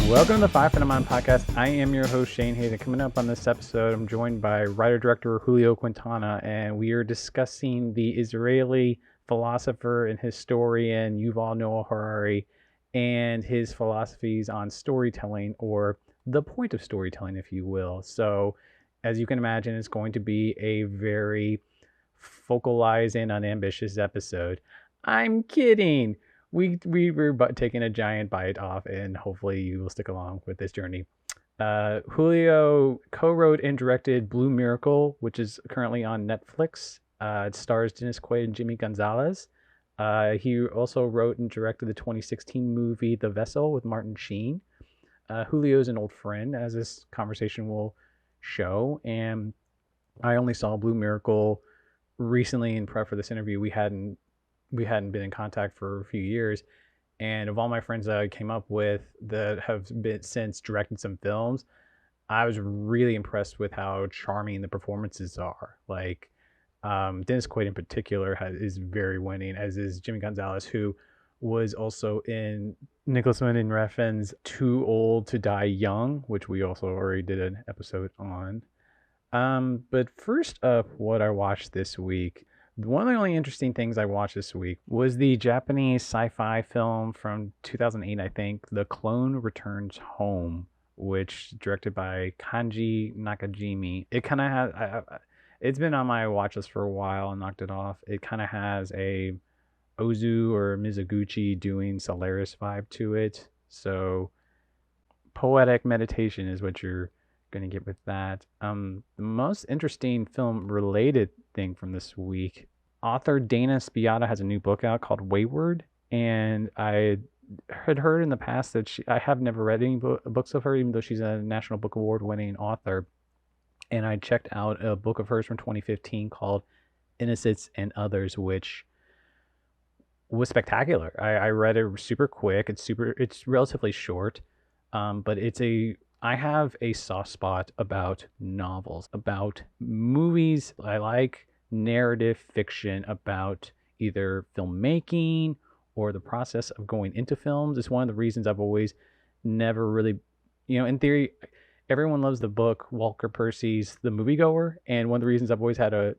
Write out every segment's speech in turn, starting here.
Welcome to the Five Minute Mind Podcast. I am your host, Shane Hayden. Coming up on this episode, I'm joined by writer-director Julio Quintana, and we are discussing the Israeli philosopher and historian Yuval Noah Harari and his philosophies on storytelling, or the point of storytelling, if you will. So, as you can imagine, it's going to be a very focalized and unambitious episode. I'm kidding. We were taking a giant bite off, and hopefully you will stick along with this journey. Julio co-wrote and directed Blue Miracle, which is currently on Netflix. It stars Dennis Quaid and Jimmy Gonzalez. He also wrote and directed the 2016 movie The Vessel with Martin Sheen. Julio is an old friend, as this conversation will show, and I only saw Blue Miracle recently in prep for this interview. We hadn't been in contact for a few years, and of all my friends that I came up with that have been since directed some films, I was really impressed with how charming the performances are. Like Dennis Quaid in particular is very winning, as is Jimmy Gonzalez, who was also in Nicholas Winding Refn's Too Old to Die Young, which we also already did an episode on. But first up, what I watched this week. One of the only interesting things I watched this week was the Japanese sci-fi film from 2008, I think, The Clone Returns Home, which directed by Kanji Nakajimi. It kind of has, it's been on my watch list for a while and knocked it off. It kind of has a Ozu or Mizoguchi doing Solaris vibe to it. So poetic meditation is what you're going to get with that. The most interesting film related thing from this week, author Dana Spiotta has a new book out called Wayward, and I had heard in the past that I have never read any books of her, even though she's a National Book Award winning author. And I checked out a book of hers from 2015 called Innocents and Others, which was spectacular. I read it super quick. It's relatively short, but I have a soft spot about novels, about movies. I like narrative fiction about either filmmaking or the process of going into films. It's one of the reasons I've always never really, in theory, everyone loves the book Walker Percy's The Moviegoer, and one of the reasons I've always had a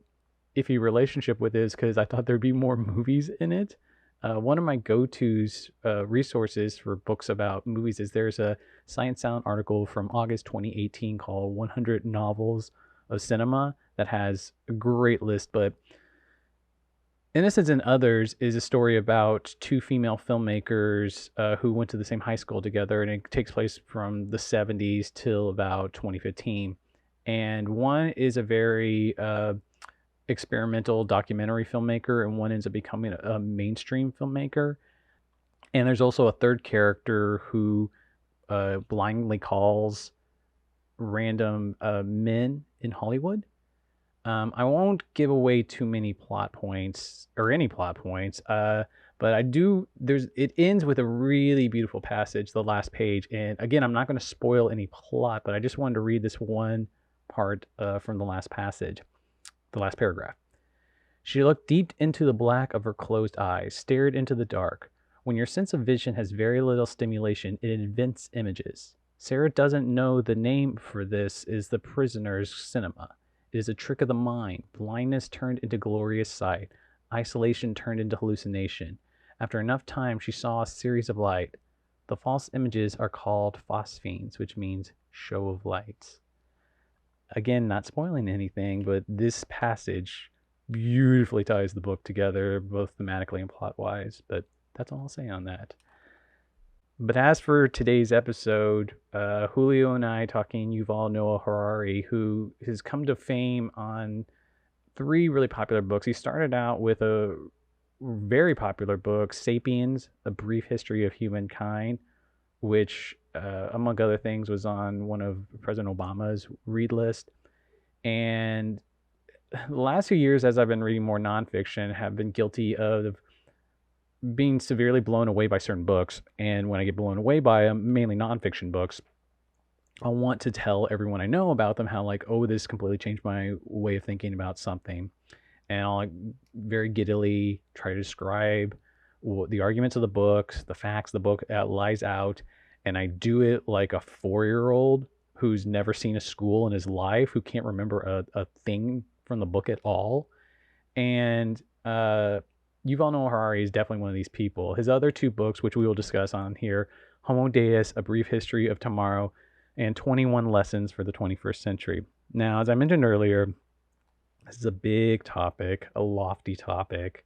iffy relationship with it is because I thought there'd be more movies in it. One of my go-tos resources for books about movies is there's a Science Sound article from August 2018 called 100 Novels of Cinema that has a great list. But Innocents and Others is a story about two female filmmakers who went to the same high school together, and it takes place from the 70s till about 2015. And one is a very experimental documentary filmmaker, and one ends up becoming a mainstream filmmaker. And there's also a third character who blindly calls random men in Hollywood. I won't give away too many plot points or any plot points, but it ends with a really beautiful passage, the last page. And again, I'm not going to spoil any plot, but I just wanted to read this one part from the last passage. The last paragraph. She looked deep into the black of her closed eyes, stared into the dark. When your sense of vision has very little stimulation, it invents images. Sarah doesn't know the name for this is the prisoner's cinema. It is a trick of the mind. Blindness turned into glorious sight. Isolation turned into hallucination. After enough time, she saw a series of light. The false images are called phosphenes, which means show of lights. Again, not spoiling anything, but this passage beautifully ties the book together, both thematically and plot-wise. But that's all I'll say on that. But as for today's episode, Julio and I talking Yuval Noah Harari, who has come to fame on 3 really popular books. He started out with a very popular book, Sapiens, A Brief History of Humankind, which, among other things, was on one of President Obama's read list. And the last few years, as I've been reading more nonfiction, have been guilty of being severely blown away by certain books. And when I get blown away by them, mainly nonfiction books, I want to tell everyone I know about them how, like, oh, this completely changed my way of thinking about something. And I'll very giddily try to describe the arguments of the books, the facts the book lies out, and I do it like a 4-year-old who's never seen a school in his life, who can't remember a thing from the book at all. And Yuval Noah Harari is definitely one of these people. His other two books, which we will discuss on here, Homo Deus, A Brief History of Tomorrow, and 21 Lessons for the 21st Century. Now, as I mentioned earlier, this is a big topic, a lofty topic,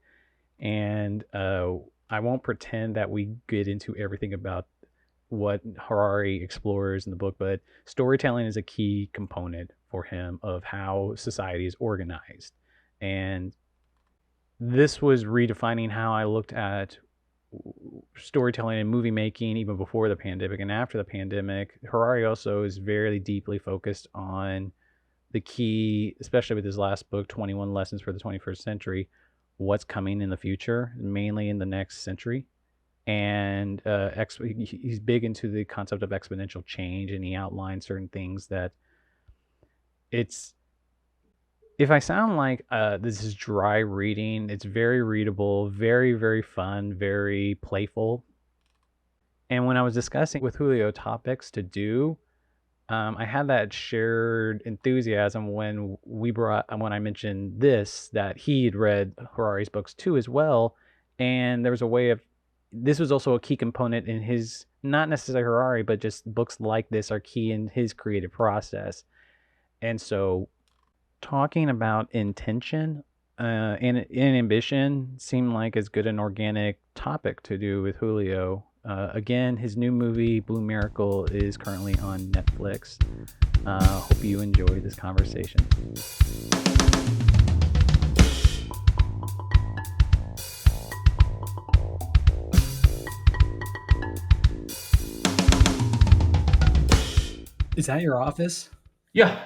and I won't pretend that we get into everything about what Harari explores in the book, but storytelling is a key component for him of how society is organized. And this was redefining how I looked at storytelling and movie making even before the pandemic and after the pandemic. Harari also is very deeply focused on the key, especially with his last book, 21 Lessons for the 21st Century, what's coming in the future, mainly in the next century. And he's big into the concept of exponential change, and he outlines certain things that it's, if I sound like this is dry reading, it's very readable, very, very fun, very playful. And when I was discussing with Julio topics to do, I had that shared enthusiasm when I mentioned this, that he had read Harari's books too as well, and there was a way of, this was also a key component in his, not necessarily Harari, but just books like this are key in his creative process. And so talking about intention and ambition seemed like as good an organic topic to do with Julio. Again, his new movie, Blue Miracle, is currently on Netflix. Hope you enjoy this conversation. Is that your office? Yeah.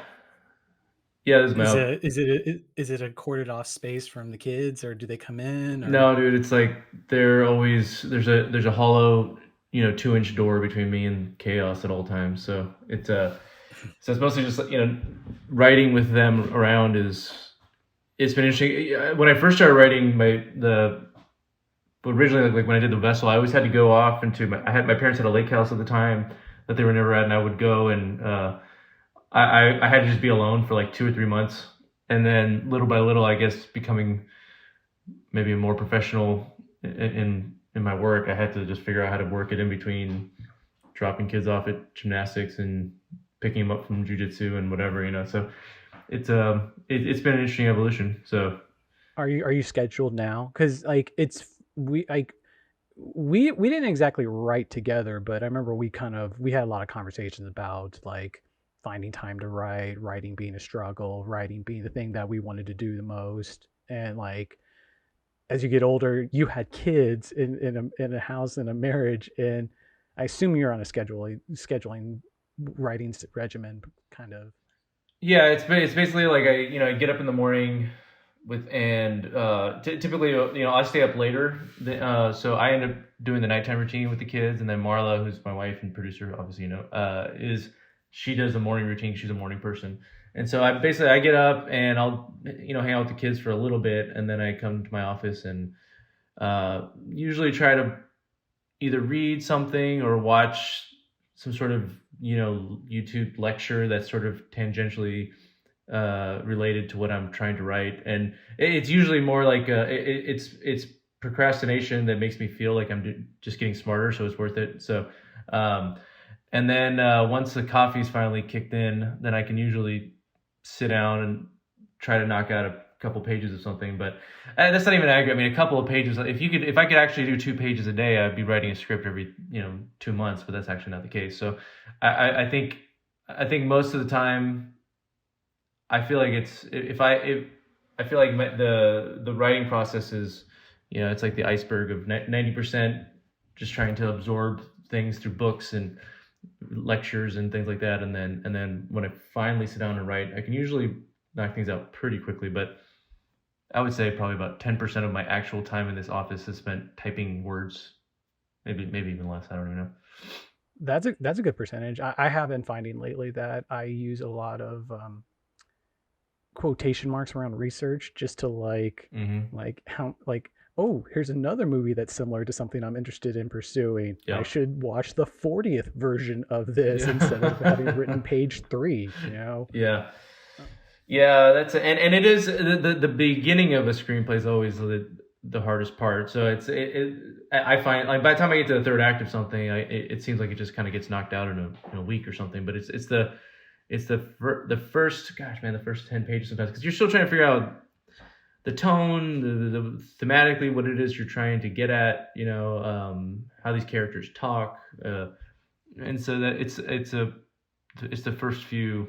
Yeah, this is Is Mel. it is it a corded off space from the kids, or do they come in? Or No, dude, it's like they're always there's a hollow, 2-inch door between me and chaos at all times. So it's mostly just writing with them around is it's been interesting. When I first started writing originally like when I did the vessel, I always had to go off into my parents had a lake house at the time that they were never at, and I would go and I had to just be alone for like 2 or 3 months, and then little by little, I guess, becoming maybe a more professional in my work, I had to just figure out how to work it in between dropping kids off at gymnastics and picking them up from jujitsu and whatever. So it's been an interesting evolution. So Are you scheduled now? Because like we didn't exactly write together, but I remember we had a lot of conversations about like finding time to write, writing being a struggle, writing being the thing that we wanted to do the most, and like as you get older, you had kids in a house and a marriage, and I assume you're on a scheduling writing regimen kind of. yeah, it's basically like I get up in the morning with and typically I stay up later, so I end up doing the nighttime routine with the kids, and then Marla, who's my wife and producer, obviously is she does the morning routine. She's a morning person, and so I get up and I'll hang out with the kids for a little bit, and then I come to my office and usually try to either read something or watch some sort of YouTube lecture that's sort of tangentially related to what I'm trying to write, and it's usually more like it's procrastination that makes me feel like I'm just getting smarter, so it's worth it. So, and then once the coffee's finally kicked in, then I can usually sit down and try to knock out a couple pages of something. But that's not even accurate. I mean, a couple of pages. If I could actually do 2 pages a day, I'd be writing a script every 2 months. But that's actually not the case. So I think most of the time, I feel like I feel like the writing process is it's like the iceberg of 90% just trying to absorb things through books and lectures and things like that, and then when I finally sit down and write, I can usually knock things out pretty quickly. But I would say probably about 10% of my actual time in this office is spent typing words, maybe even less. I don't even know. That's a good percentage. I have been finding lately that I use a lot of quotation marks around research just to Mm-hmm. like how like oh, here's another movie that's similar to something I'm interested in pursuing. I Yeah. should watch the 40th version of this instead of having written Yeah. page 3, you know? Yeah. Yeah, and it is the beginning of a screenplay is always the hardest part. So I find like by the time I get to the third act of something, it seems like it just kind of gets knocked out in a week or something. But the first, gosh man, the first 10 pages sometimes, because you're still trying to figure out the tone, the thematically what it is you're trying to get at, how these characters talk, and so that it's the first few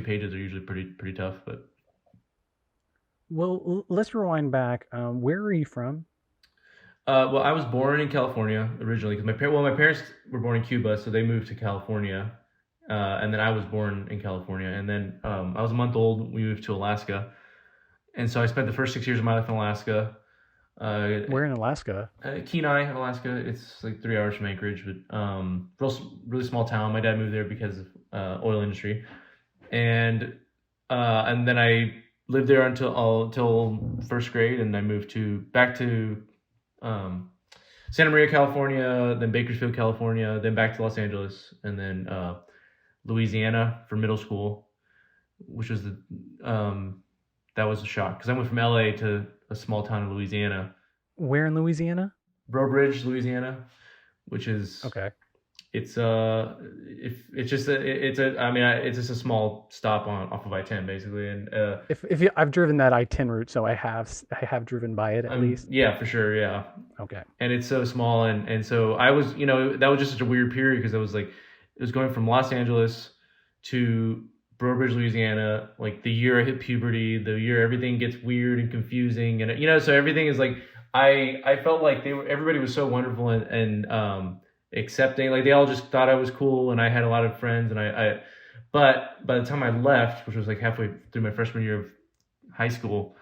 pages are usually pretty tough, but Well, let's rewind back. Where are you from? well, I was born in California originally because my parents were born in Cuba, so they moved to California, and then I was born in California, and then I was a month old. We moved to Alaska, and so I spent the first 6 years of my life in Alaska. Where in Alaska? Kenai, Alaska. It's like 3 hours from Anchorage, but really small town. My dad moved there because of oil industry, and then I lived there until first grade, and I moved back to Santa Maria, California, then Bakersfield, California, then back to Los Angeles, and then Louisiana for middle school, which was that was a shock because I went from LA to a small town in Louisiana, Where in Louisiana? Breaux Bridge, Louisiana, which is Okay. it's if it's just it's just a small stop off of I-10 basically, and I've driven that I-10 route, so I have driven by it at least. yeah, for sure, yeah. Okay. And it's so small, and so I was, that was just such a weird period because I was like, it was going from Los Angeles to Breaux Bridge, Louisiana, like the year I hit puberty, the year everything gets weird and confusing, and so everything is like I felt like everybody was so wonderful and accepting, like they all just thought I was cool, and I had a lot of friends, and but by the time I left, which was like halfway through my freshman year of high school,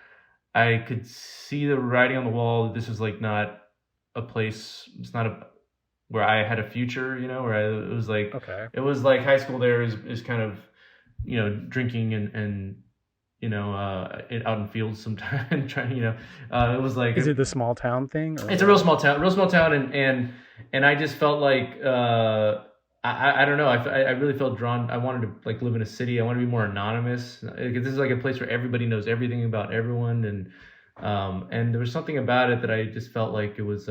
I could see the writing on the wall that this was like not a place, it's not where I had a future, it was like, Okay. it was like high school there is kind of, drinking and out in fields sometime and trying, it was like, Is it the small town thing? Or it's a real small town, and I just felt like I don't know, I really felt drawn. I wanted to like live in a city. I wanted to be more anonymous. This is like a place where everybody knows everything about everyone, and there was something about it that I just felt like it was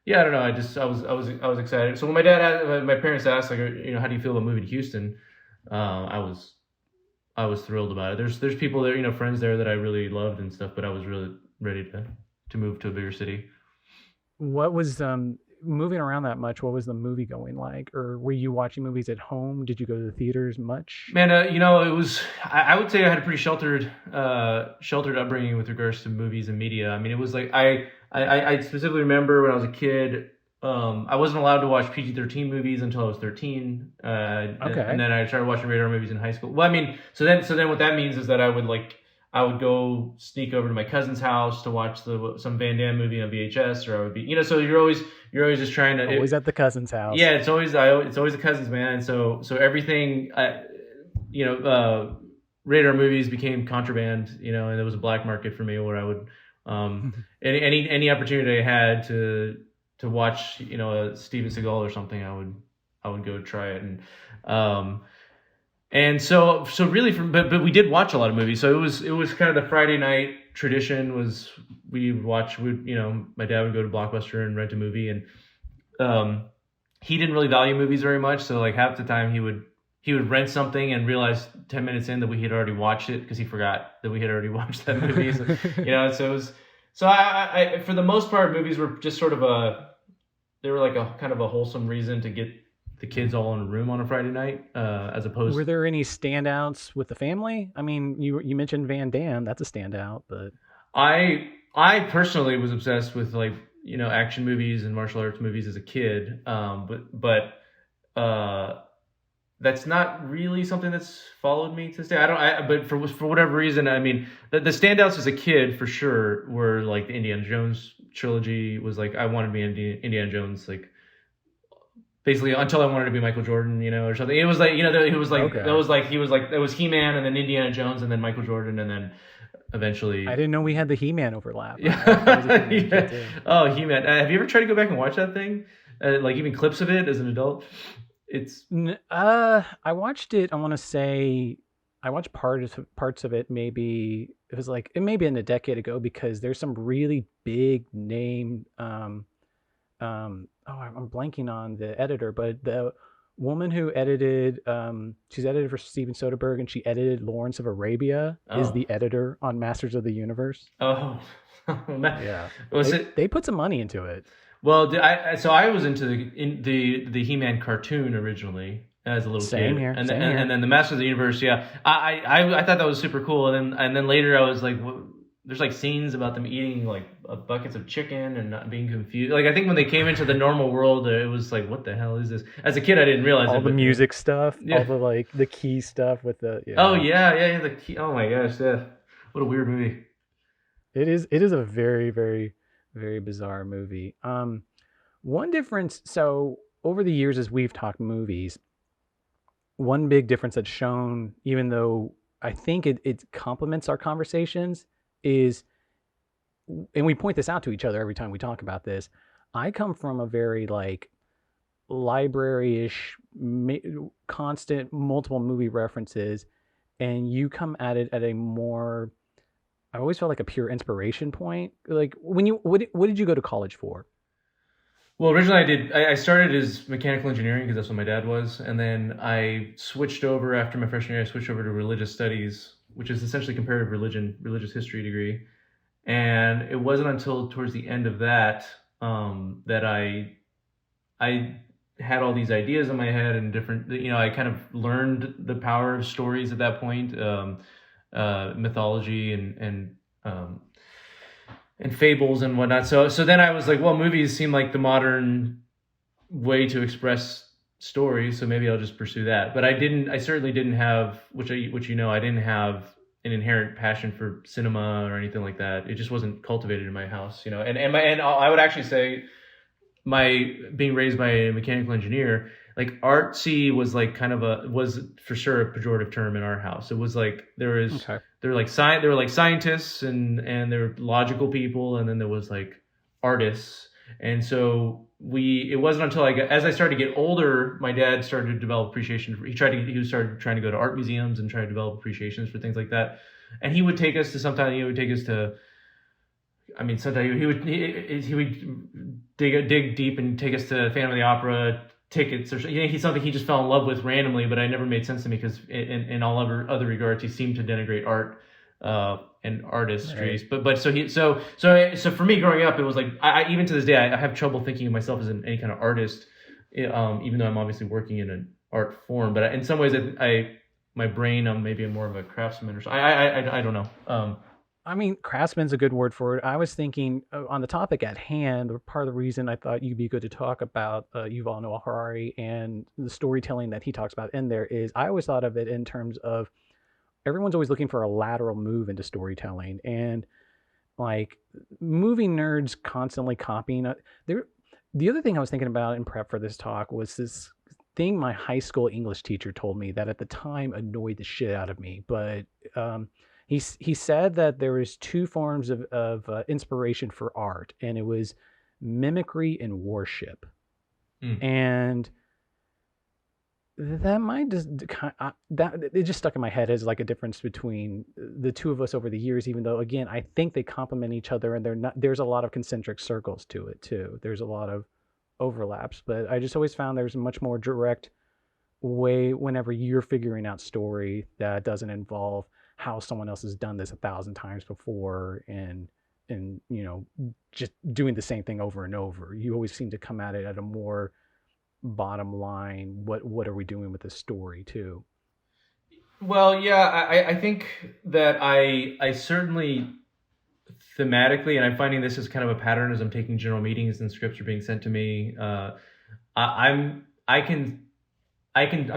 yeah, I don't know. I was excited. So when my parents asked like, how do you feel about moving to Houston? I was thrilled about it. There's people there, friends there that I really loved and stuff, but I was really ready to move to a bigger city. What was moving around that much? What was the movie going like? Or were you watching movies at home? Did you go to the theaters much? Man, it was. I would say I had a pretty sheltered upbringing with regards to movies and media. I mean, it was like I specifically remember when I was a kid. I wasn't allowed to watch PG-13 movies until I was 13. Okay. And then I started watching radar movies in high school. Well, I mean, so then what that means is that I would go sneak over to my cousin's house to watch some Van Damme movie on VHS, or I would be, so you're always just trying to always at the cousin's house. Yeah, it's always the cousins, man. And so everything, radar movies became contraband, and there was a black market for me where I would any opportunity I had to watch, a Steven Seagal or something, I would go try it, and so really but we did watch a lot of movies. So it was kind of the Friday night tradition was my dad would go to Blockbuster and rent a movie, and he didn't really value movies very much. So like half the time he would rent something and realize 10 minutes in that we had already watched it because he forgot that we had already watched that movie. So, so it was, so I for the most part, movies were just sort of they were like a kind of a wholesome reason to get the kids all in a room on a Friday night, as opposed. Were there any standouts with the family? I mean, you mentioned Van Damme, that's a standout, but I personally was obsessed with like, action movies and martial arts movies as a kid. But that's not really something that's followed me to this day. But for whatever reason, I mean, the standouts as a kid for sure were like the Indiana Jones trilogy was like, I wanted to be Indiana Jones, like basically until I wanted to be Michael Jordan, or something. It was like, it was like, Okay. it was He-Man and then Indiana Jones and then Michael Jordan and then eventually. I didn't know we had the He-Man overlap. Yeah. I was a He-Man kid too. Oh, He-Man. Have you ever tried to go back and watch that thing? Like even clips of it as an adult? It's. I watched it. I want to say I watched parts of it. Maybe it was like it may have been a decade ago because there's some really big name. I'm blanking on the editor, but the woman who edited, she's edited for Steven Soderbergh, and she edited Lawrence of Arabia. Is Oh. the editor on Masters of the Universe. Oh. Yeah, Was it? they put some money into it. Well, I was into the He-Man cartoon originally as a little Same kid, here, and same then, here. and then the Masters of the Universe. Yeah, I thought that was super cool, and then later I was like, there's like scenes about them eating like buckets of chicken and not being confused. Like I think when they came into the normal world, it was like, what the hell is this? As a kid, I didn't realize All it, the but- music stuff, Yeah. all the like the key stuff with the. Yeah. Oh yeah, the key. Oh my gosh, yeah. What a weird movie. It is a very, very, very bizarre movie. One difference, so over the years as we've talked movies, one big difference that's shown, even though I think it complements our conversations, is, and we point this out to each other every time we talk about this, I come from a very like library-ish, constant multiple movie references, and you come at it at a more, I always felt like a pure inspiration point. Like when you, what did you go to college for? Well, originally I started as mechanical engineering because that's what my dad was. And then I switched over after my freshman year, I switched over to religious studies, which is essentially comparative religious history degree. And it wasn't until towards the end of that, that I had all these ideas in my head and different, I kind of learned the power of stories at that point, mythology and fables and whatnot. So then I was like, well, movies seem like the modern way to express stories, so maybe I'll just pursue that. But I certainly didn't have, which I didn't have an inherent passion for cinema or anything like that. It just wasn't cultivated in my house, and I would actually say my being raised by a mechanical engineer, like artsy was like was for sure a pejorative term in our house. It was like there were like scientists and there were logical people, and then there was like artists. And so it wasn't until as I started to get older, my dad started to develop appreciation. He started trying to go to art museums and try to develop appreciations for things like that. And he would take us to sometimes he would dig deep and take us to Phantom of the Opera tickets, or he's something he just fell in love with randomly, but it never made sense to me because in all other regards he seemed to denigrate art and artistry. Right. But so for me growing up, it was like I even to this day I have trouble thinking of myself as any kind of artist, even though I'm obviously working in an art form. But in some ways, my brain, I'm maybe more of a craftsman or something. I don't know. I mean, craftsman's a good word for it. I was thinking on the topic at hand, part of the reason I thought you'd be good to talk about Yuval Noah Harari and the storytelling that he talks about in there is I always thought of it in terms of everyone's always looking for a lateral move into storytelling, and like movie nerds constantly copying. The other thing I was thinking about in prep for this talk was this thing my high school English teacher told me that at the time annoyed the shit out of me, but he said that there was two forms of inspiration for art, and it was mimicry and worship. And that might just that it just stuck in my head as like a difference between the two of us over the years, even though again I think they complement each other, and there's a lot of concentric circles to it too. There's a lot of overlaps, but I just always found there's a much more direct way whenever you're figuring out story that doesn't involve how someone else has done this 1,000 times before and just doing the same thing over and over. You always seem to come at it at a more bottom line. What are we doing with the story too? Well, yeah, I think that I certainly thematically, and I'm finding this as kind of a pattern as I'm taking general meetings and scripts are being sent to me. I'm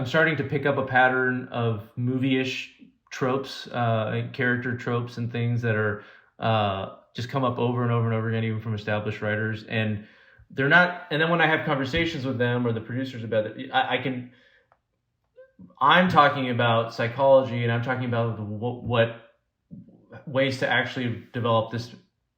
starting to pick up a pattern of movie-ish tropes, character tropes and things that are just come up over and over and over again, even from established writers. And they're not. And then when I have conversations with them or the producers about it, I'm talking about psychology, and I'm talking about what ways to actually develop this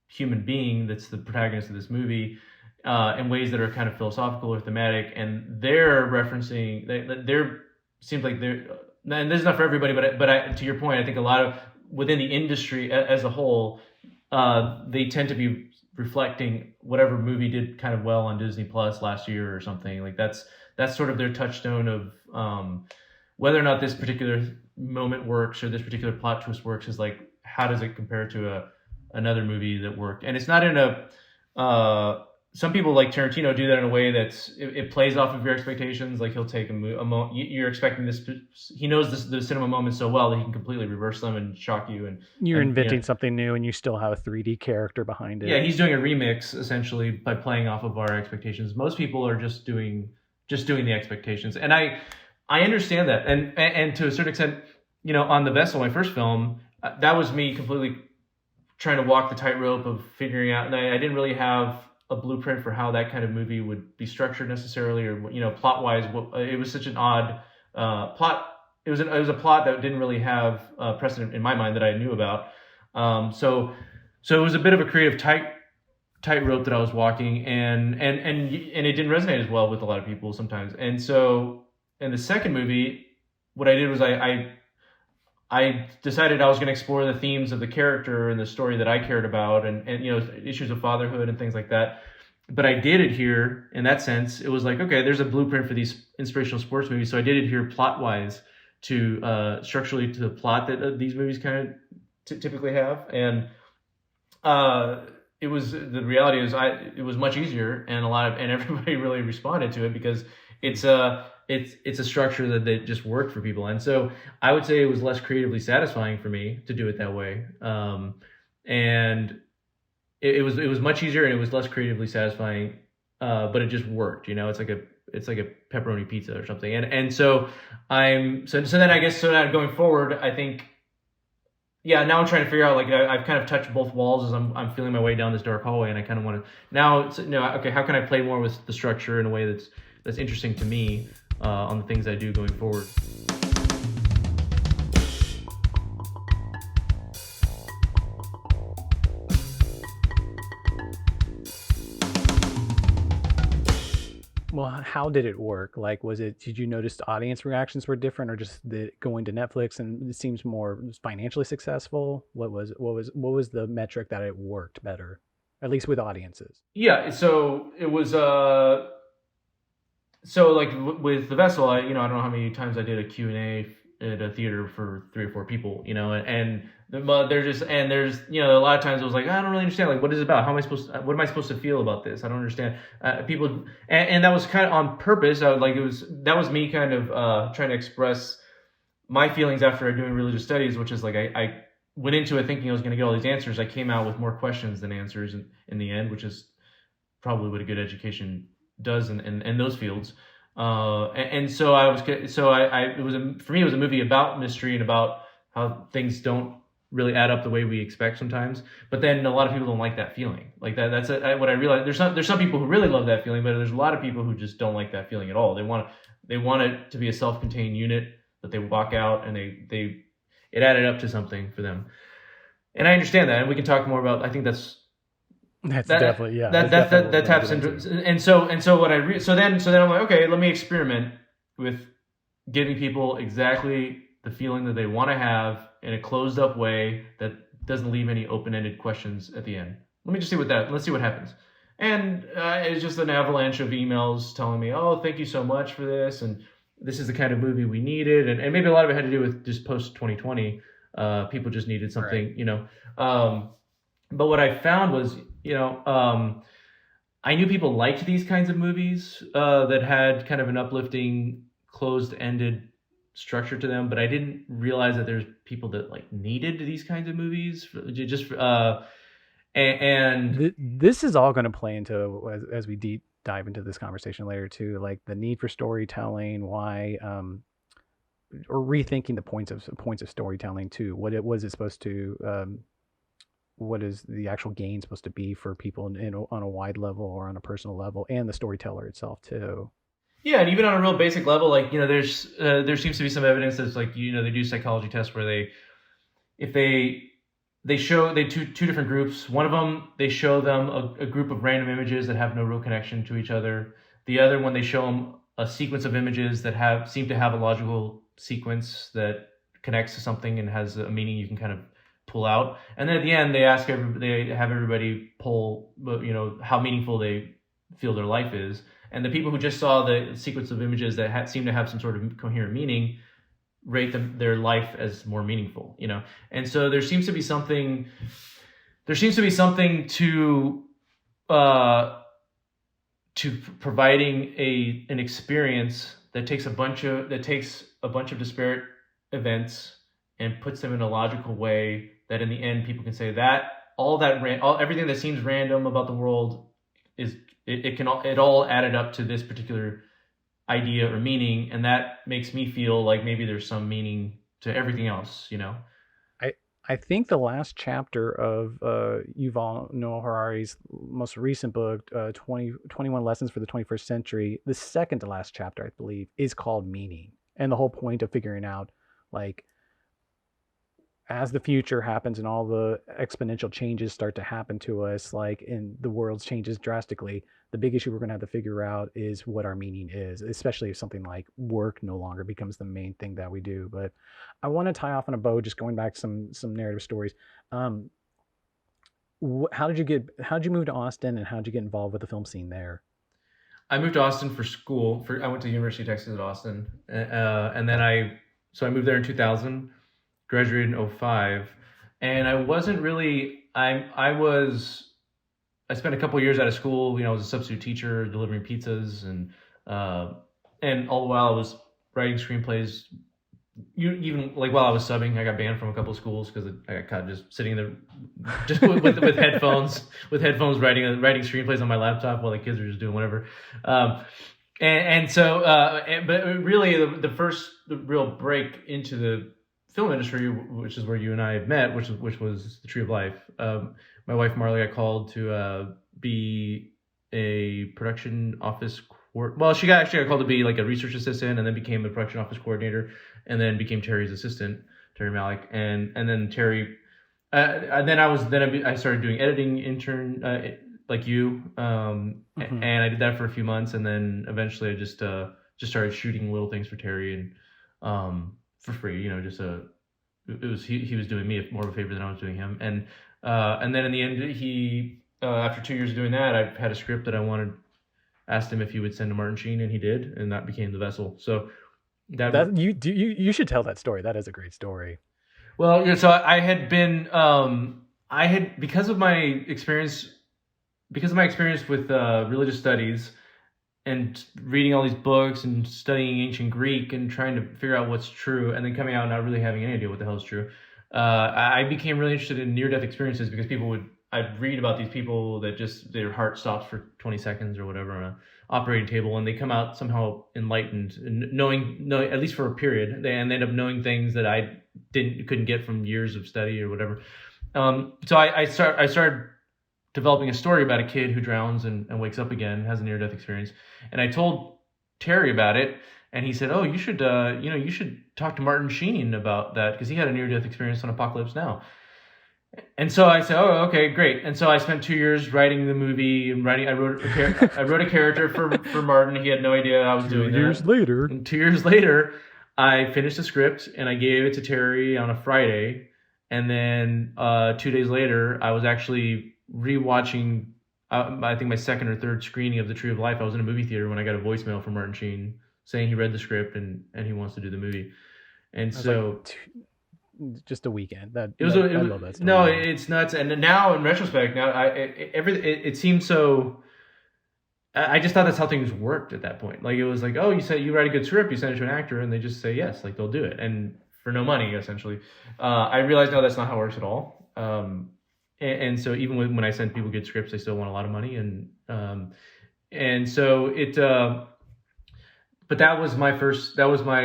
human being that's the protagonist of this movie, in ways that are kind of philosophical or thematic, and they're referencing. They're seems like they're, and this is not for everybody, but to your point, I think a lot of within the industry as a whole, they tend to be reflecting whatever movie did kind of well on Disney Plus last year or something. Like that's sort of their touchstone of whether or not this particular moment works or this particular plot twist works is like, how does it compare to another movie that worked? And it's not in some people like Tarantino do that in a way that's it plays off of your expectations. Like he'll take you're expecting this. He knows the cinema moments so well that he can completely reverse them and shock you. And you're inventing something new, and you still have a 3D character behind it. Yeah, he's doing a remix essentially by playing off of our expectations. Most people are just doing the expectations, and I understand that, and to a certain extent, on The Vessel, my first film, that was me completely trying to walk the tightrope of figuring out, and I didn't really have a blueprint for how that kind of movie would be structured necessarily, or plot wise. It was such an odd plot. It was a plot that didn't really have precedent in my mind that I knew about. So it was a bit of a creative tightrope that I was walking, and it didn't resonate as well with a lot of people sometimes. And so in the second movie, what I did was I decided I was going to explore the themes of the character and the story that I cared about, and issues of fatherhood and things like that. But I did adhere, in that sense, it was like, okay, there's a blueprint for these inspirational sports movies, so I did adhere plot-wise to structurally to the plot that these movies kind of typically have, and the reality is it was much easier, and everybody really responded to it because it's a structure that just worked for people. And so I would say it was less creatively satisfying for me to do it that way. And it was much easier, and it was less creatively satisfying, but it just worked. It's like a pepperoni pizza or something. And so now going forward, I think, now I'm trying to figure out, like, I've kind of touched both walls as I'm feeling my way down this dark hallway, and I kind of want to now, okay, how can I play more with the structure in a way that's interesting to me, on the things I do going forward. Well, how did it work? Like, did you notice the audience reactions were different, or just going to Netflix and it seems more financially successful? What was the metric that it worked better, at least with audiences? Yeah, so it was so like with The Vessel, I don't know how many times I did a Q&A at a theater for 3 or 4 people, and there's a lot of times I was like, I don't really understand, like, what is it about? What am I supposed to feel about this? I don't understand. People, and that was kind of on purpose. That was me kind of trying to express my feelings after doing religious studies, which is like, I went into it thinking I was going to get all these answers. I came out with more questions than answers in the end, which is probably what a good education does in those fields. And so for me, it was a movie about mystery and about how things don't really add up the way we expect sometimes. But then a lot of people don't like that feeling. Like that's what I realized. There's some people who really love that feeling, but there's a lot of people who just don't like that feeling at all. They want it to be a self-contained unit that they walk out and it added up to something for them. And I understand that, and we can talk more about. I think that's definitely, yeah. That taps into, and so what so then I'm like, okay, let me experiment with giving people exactly the feeling that they want to have in a closed up way that doesn't leave any open-ended questions at the end. Let's see what happens. And it's just an avalanche of emails telling me, oh, thank you so much for this, and this is the kind of movie we needed, and maybe a lot of it had to do with just post 2020. People just needed something, right. But what I found was, I knew people liked these kinds of movies that had kind of an uplifting, closed-ended structure to them, but I didn't realize that there's people that like needed these kinds of movies. And this is all going to play into as we deep dive into this conversation later too, like the need for storytelling, why, or rethinking the points of storytelling too. What it was it supposed to what is the actual gain supposed to be for people on a wide level or on a personal level, and the storyteller itself too. Yeah, and even on a real basic level, like, there's there seems to be some evidence that's like, they do psychology tests where if they show two different groups. One of them, they show them a group of random images that have no real connection to each other. The other one, they show them a sequence of images that seem to have a logical sequence that connects to something and has a meaning you can kind of pull out. And then at the end, they have everybody poll, how meaningful they feel their life is. And the people who just saw the sequence of images that seem to have some sort of coherent meaning rate their life as more meaningful, And so there seems to be something to providing an experience that takes a bunch of disparate events and puts them in a logical way that in the end people can say that everything that seems random about the world it all added up to this particular idea or meaning, and that makes me feel like maybe there's some meaning to everything else. I think the last chapter of Yuval Noah Harari's most recent book, 21 Lessons for the 21st Century, the second to last chapter, I believe, is called Meaning. And the whole point of figuring out, like, as the future happens and all the exponential changes start to happen to us, like, and the world changes drastically, the big issue we're going to have to figure out is what our meaning is, especially if something like work no longer becomes the main thing that we do. But I want to tie off on a bow, just going back to some narrative stories. How did you move to Austin, and how did you get involved with the film scene there? I moved to Austin for school. I went to the University of Texas at Austin, and then I moved there in 2000, graduated in 2005, and I wasn't really. I spent a couple of years out of school. I was a substitute teacher delivering pizzas, and all the while I was writing screenplays. Even like while I was subbing, I got banned from a couple of schools because I got caught just sitting there, just with headphones, writing screenplays on my laptop while the kids were just doing whatever. But really the real break into the film industry, which is where you and I met, which was the Tree of Life. My wife Marley got called to be a production office. She actually got called to be like a research assistant, and then became a production office coordinator, and then became Terry's assistant, Terry Malik, and then Terry. I started doing editing intern like you, and I did that for a few months, and then eventually I just started shooting little things for Terry and for free, he was doing me more of a favor than I was doing him, and then in the end he after 2 years of doing that, I had a script that I asked him if he would send to Martin Sheen, and he did, and that became The Vessel. So you should tell that story. That is a great story. Well, so I had been because of my experience with religious studies and reading all these books and studying ancient Greek and trying to figure out what's true, and then coming out not really having any idea what the hell is true. I became really interested in near-death experiences because I'd read about these people that just their heart stops for 20 seconds or whatever on an operating table, and they come out somehow enlightened, and knowing at least for a period, and they end up knowing things that I couldn't get from years of study or whatever. So I started developing a story about a kid who drowns and wakes up again, has a near-death experience, and I told Terry about it, and he said, "Oh, you should talk to Martin Sheen about that because he had a near-death experience on Apocalypse Now." And so I said, "Oh, okay, great." And so I spent 2 years writing the movie and I wrote a character for Martin. He had no idea I was doing that. 2 years later. And 2 years later, I finished the script and I gave it to Terry on a Friday. And then 2 days later, I was actually rewatching. I think my second or third screening of The Tree of Life. I was in a movie theater when I got a voicemail from Martin Sheen saying he read the script and he wants to do the movie. And so. Just a weekend. No, it's nuts. And now in retrospect, it seems so. I just thought that's how things worked at that point. Like it was like, oh, you write a good script, you send it to an actor, and they just say yes, like they'll do it, and for no money essentially. I realize now that's not how it works at all. And so even when I send people good scripts, they still want a lot of money, and so it. But that was my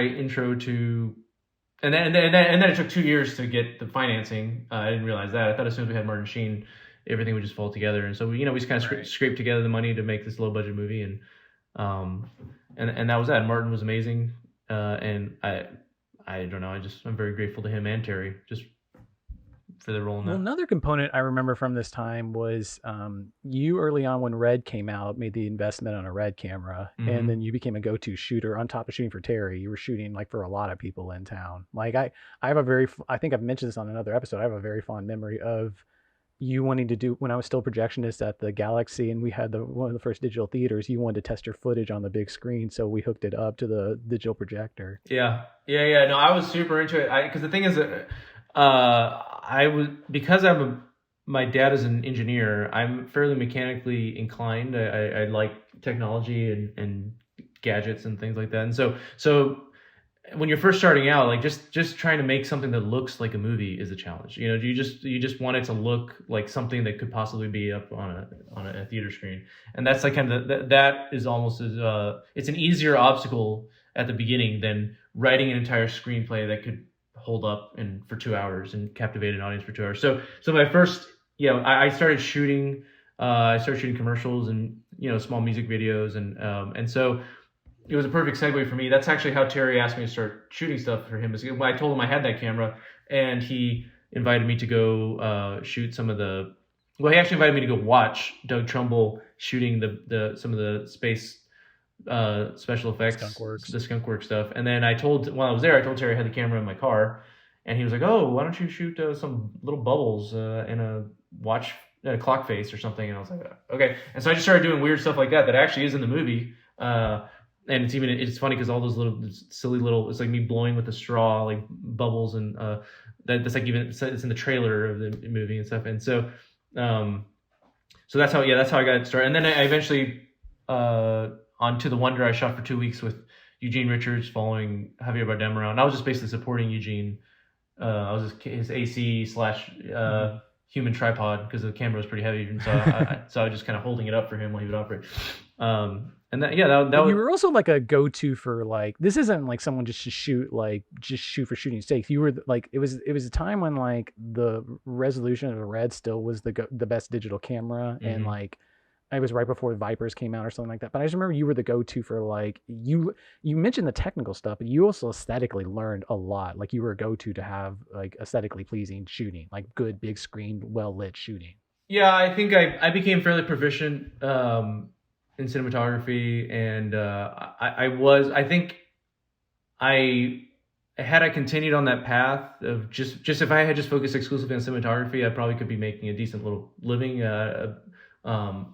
intro to and then it took 2 years to get the financing. I didn't realize that. I thought as soon as we had Martin Sheen, everything would just fall together. And so we just kind of scraped together the money to make this low budget movie, and that was that. Martin was amazing, and I don't know. I'm very grateful to him and Terry just for their role in that. Well, another component I remember from this time was you early on when Red came out made the investment on a Red camera, and then you became a go-to shooter on top of shooting for Terry. You were shooting like for a lot of people in town. Like I have I think I've mentioned this on another episode. I have a very fond memory of you wanting to do when I was still projectionist at the Galaxy, and we had one of the first digital theaters. You wanted to test your footage on the big screen, so we hooked it up to the digital projector. Yeah. No, I was super into it. Because the thing is that my dad is an engineer. I'm fairly mechanically inclined. I like technology and gadgets and things like that. And so when you're first starting out, like just trying to make something that looks like a movie is a challenge. You just want it to look like something that could possibly be up on a theater screen. And that's like kind of that is almost as it's an easier obstacle at the beginning than writing an entire screenplay that could hold up for 2 hours and captivate an audience for 2 hours. So my first, I started shooting. I started shooting commercials and small music videos, and so it was a perfect segue for me. That's actually how Terry asked me to start shooting stuff for him. I told him I had that camera, and he invited me to go shoot some of the. Well, he actually invited me to go watch Doug Trumbull shooting some of the space special effects, the skunk work stuff. And then while I was there, I told Terry I had the camera in my car, and he was like, "Oh, why don't you shoot some little bubbles in a watch, a clock face or something?" And I was like, "Okay." And so I just started doing weird stuff like that actually is in the movie. And it's funny because all those little silly little, it's like me blowing with a straw, like bubbles, and that's like it's in the trailer of the movie and stuff. And so that's how I got started. And then I eventually on To the Wonder, I shot for 2 weeks with Eugene Richards following Javier Bardem around. I was just basically supporting Eugene. I was his AC / human tripod because the camera was pretty heavy, and so I was just kind of holding it up for him while he would operate. And that was. You were also like a go-to for like, this isn't like someone just to shoot for shooting's sake. You were like, it was a time when like the resolution of a Red still was the best digital camera, and like it was right before Vipers came out or something like that. But I just remember you were the go-to for like, you mentioned the technical stuff, but you also aesthetically learned a lot. Like you were a go-to to have like aesthetically pleasing shooting, like good big screen, well lit shooting. Yeah, I think I became fairly proficient in cinematography, and had I continued on that path of just if I had just focused exclusively on cinematography, I probably could be making a decent little living at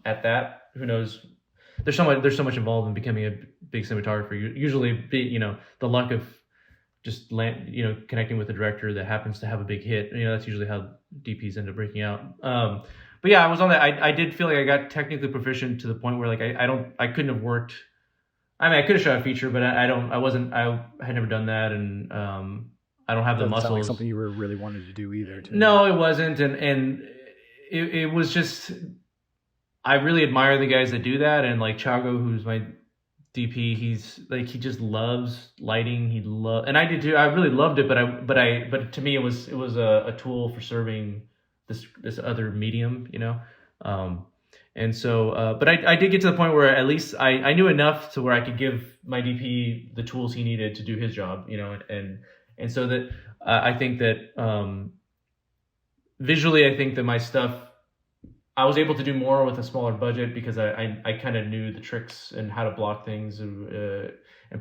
that. Who knows? There's so much involved in becoming a big cinematographer. Usually, the luck of just connecting with a director that happens to have a big hit. That's usually how DPs end up breaking out. But yeah, I was on that. I did feel like I got technically proficient to the point where like I couldn't have worked. I mean, I could have shot a feature, but I had never done that, and I don't have the muscles. Sound like something you really wanted to do either. No, it wasn't, and it was just. I really admire the guys that do that, and like Chago, who's my DP, he just loves lighting. And I did too. I really loved it, but to me it was a tool for serving this other medium, and so but I did get to the point where at least I knew enough to where I could give my DP the tools he needed to do his job, and so that I think that visually, I think that my stuff, I was able to do more with a smaller budget because I kind of knew the tricks and how to block things and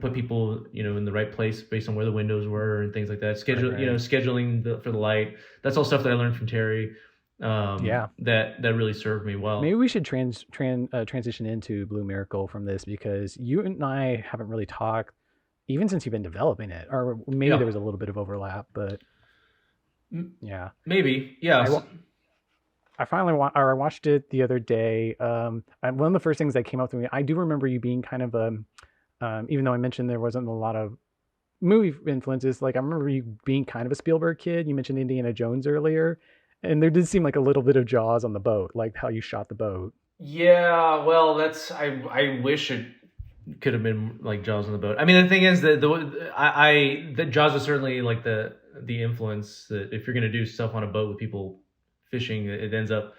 put people in the right place based on where the windows were and things like that. Scheduling for the light. That's all stuff that I learned from Terry. That really served me well. Maybe we should transition into Blue Miracle from this, because you and I haven't really talked even since you've been developing it, or maybe there was a little bit of overlap, but yeah, maybe I finally watched it the other day. And one of the first things that came up to me, I do remember you being kind of even though I mentioned there wasn't a lot of movie influences, like I remember you being kind of a Spielberg kid. You mentioned Indiana Jones earlier, and there did seem like a little bit of Jaws on the boat, like how you shot the boat. Yeah, well, I wish it could have been like Jaws on the boat. I mean, the thing is that the Jaws is certainly like the influence that if you're going to do stuff on a boat with people fishing, it ends up.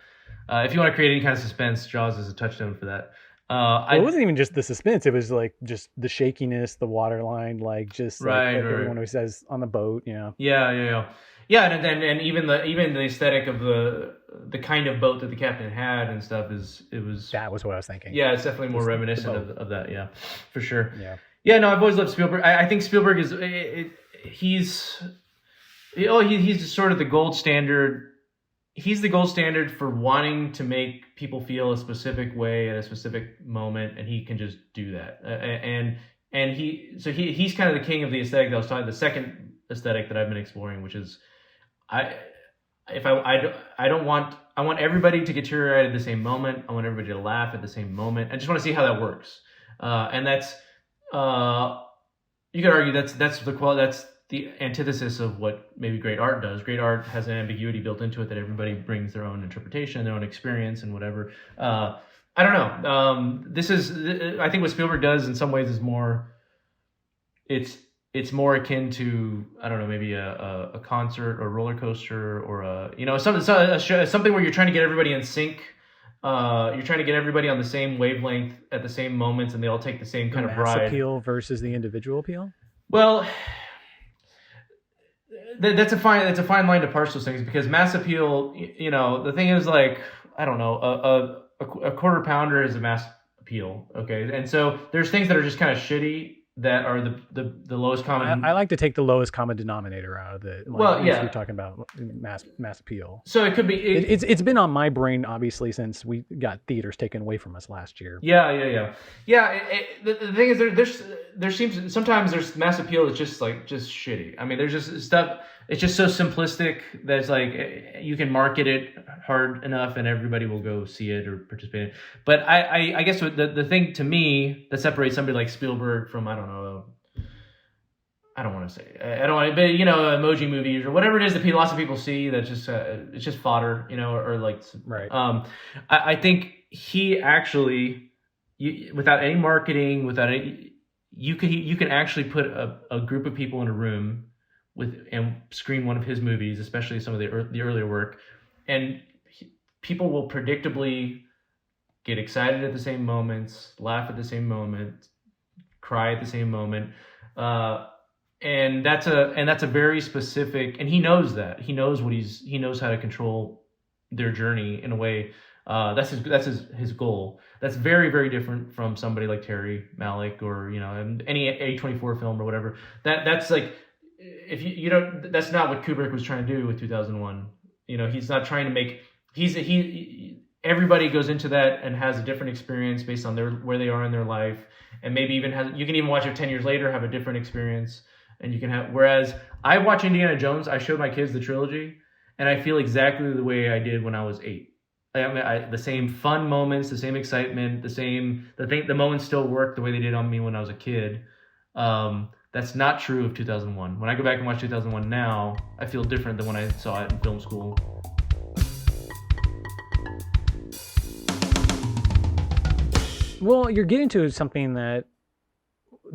If you want to create any kind of suspense, Jaws is a touchstone for that. It wasn't even just the suspense; it was like just the shakiness, the waterline, like just like everyone always says on the boat. Yeah, and even the aesthetic of the kind of boat that the captain had and stuff was that was what I was thinking. Yeah, it's definitely more reminiscent of that. Yeah, for sure. Yeah. No, I've always loved Spielberg. I think Spielberg is he's just sort of the gold standard. He's the gold standard for wanting to make people feel a specific way at a specific moment, and he can just do that. He's kind of the king of the aesthetic that I was talking. The second aesthetic that I've been exploring, which is I want everybody to get teary-eyed at the same moment. I want everybody to laugh at the same moment. I just want to see how that works. And that's you could argue that's the antithesis of what maybe great art does. Great art has an ambiguity built into it that everybody brings their own interpretation, their own experience, and whatever. I don't know. I think what Spielberg does in some ways is more. It's more akin to, I don't know, maybe a concert or a roller coaster or something where you're trying to get everybody in sync. You're trying to get everybody on the same wavelength at the same moments, and they all take the same kind of ride. Mass appeal versus the individual appeal. Well, that's a fine line to parse those things, because mass appeal, the thing is, like, I don't know, a quarter pounder is a mass appeal, okay, and so there's things that are just kind of shitty that are the lowest common. I like to take the lowest common denominator out of it. You're talking about mass appeal. So it could be. It's been on my brain obviously since we got theaters taken away from us last year. Yeah. The thing is, there seems sometimes there's mass appeal is just shitty. I mean, there's just stuff. It's just so simplistic that it's like you can market it hard enough and everybody will go see it or participate in it. But I guess the thing to me that separates somebody like Spielberg from, I don't know, I don't want to say, I don't want to, but emoji movies or whatever it is that lots of people see that just it's just fodder, or like, right. I think he actually, without any marketing, you can actually put a group of people in a room and screen one of his movies, especially some of the earlier work, and people will predictably get excited at the same moments, laugh at the same moment, cry at the same moment, and that's a very specific, and he knows that. He knows he knows how to control their journey in a way. That's his goal. That's very, very different from somebody like Terry Malick or any A24 film or whatever. That's like, if you don't, that's not what Kubrick was trying to do with 2001. He's not trying to make. Everybody goes into that and has a different experience based on where they are in their life, and maybe even you can even watch it 10 years later, have a different experience, and you can have. Whereas I watch Indiana Jones, I showed my kids the trilogy, and I feel exactly the way I did when I was 8. The same fun moments, the same excitement, the moments still work the way they did on me when I was a kid. That's not true of 2001. When I go back and watch 2001 now, I feel different than when I saw it in film school. Well, you're getting to something that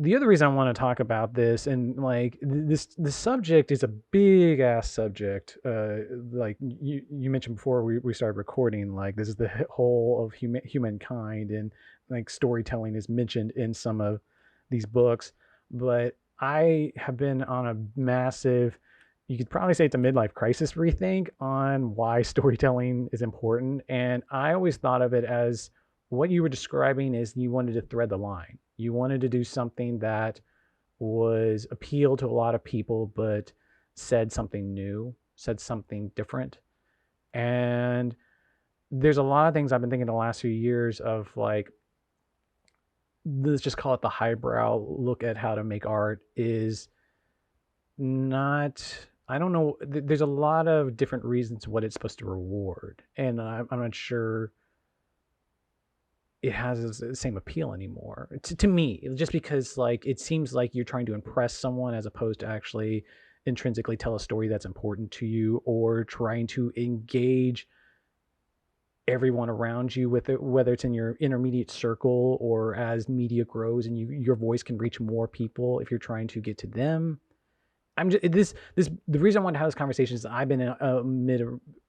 the other reason I want to talk about this, and like the subject is a big ass subject. Like you mentioned before we started recording, like this is the whole of humankind, and like storytelling is mentioned in some of these books. But I have been on a massive, you could probably say it's a midlife crisis rethink on why storytelling is important. And I always thought of it as what you were describing is you wanted to thread the line. You wanted to do something that was appeal to a lot of people, but said something new, said something different. And there's a lot of things I've been thinking the last few years of, like, let's just call it the highbrow look at how to make art is not, I don't know. There's a lot of different reasons what it's supposed to reward. And I'm not sure it has the same appeal anymore to me, just because like it seems like you're trying to impress someone as opposed to actually intrinsically tell a story that's important to you, or trying to engage everyone around you, with it, whether it's in your intermediate circle or as media grows and your voice can reach more people if you're trying to get to them. I'm just the reason I want to have this conversation is I've been in a mid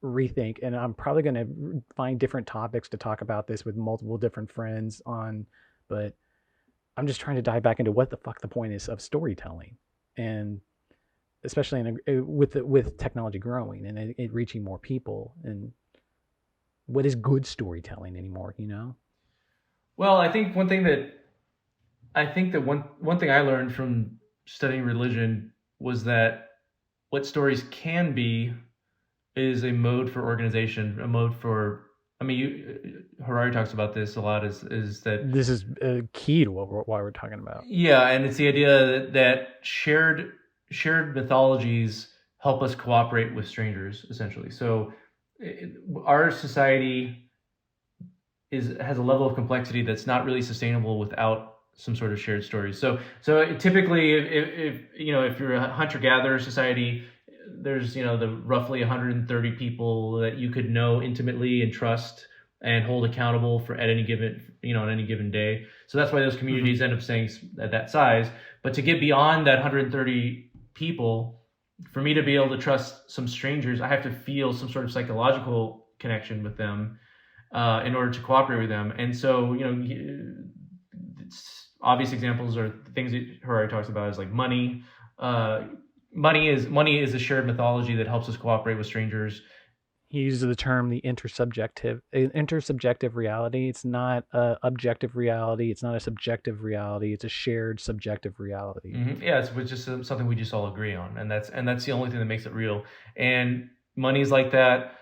rethink, and I'm probably going to find different topics to talk about this with multiple different friends on, but I'm just trying to dive back into what the fuck the point is of storytelling, and especially with technology growing and it reaching more people, and what is good storytelling anymore, you know? Well, I think one thing that one thing I learned from studying religion was that what stories can be is a mode for organization, a mode for. I mean, Harari talks about this a lot. Is that this is key to why we're talking about? Yeah, and it's the idea that shared mythologies help us cooperate with strangers, essentially. So, our society has a level of complexity that's not really sustainable without some sort of shared stories. So typically, if you're a hunter-gatherer society, there's the roughly 130 people that you could know intimately and trust and hold accountable for at any given day. So that's why those communities end up staying at that size. But to get beyond that 130 people, for me to be able to trust some strangers, I have to feel some sort of psychological connection with them in order to cooperate with them. And so obvious examples are things that Harari talks about is like money. Money is a shared mythology that helps us cooperate with strangers. He uses the term the intersubjective reality. It's not a objective reality. It's not a subjective reality. It's a shared subjective reality. Mm-hmm. Yeah, it's just something we just all agree on, and that's the only thing that makes it real. And money is like that.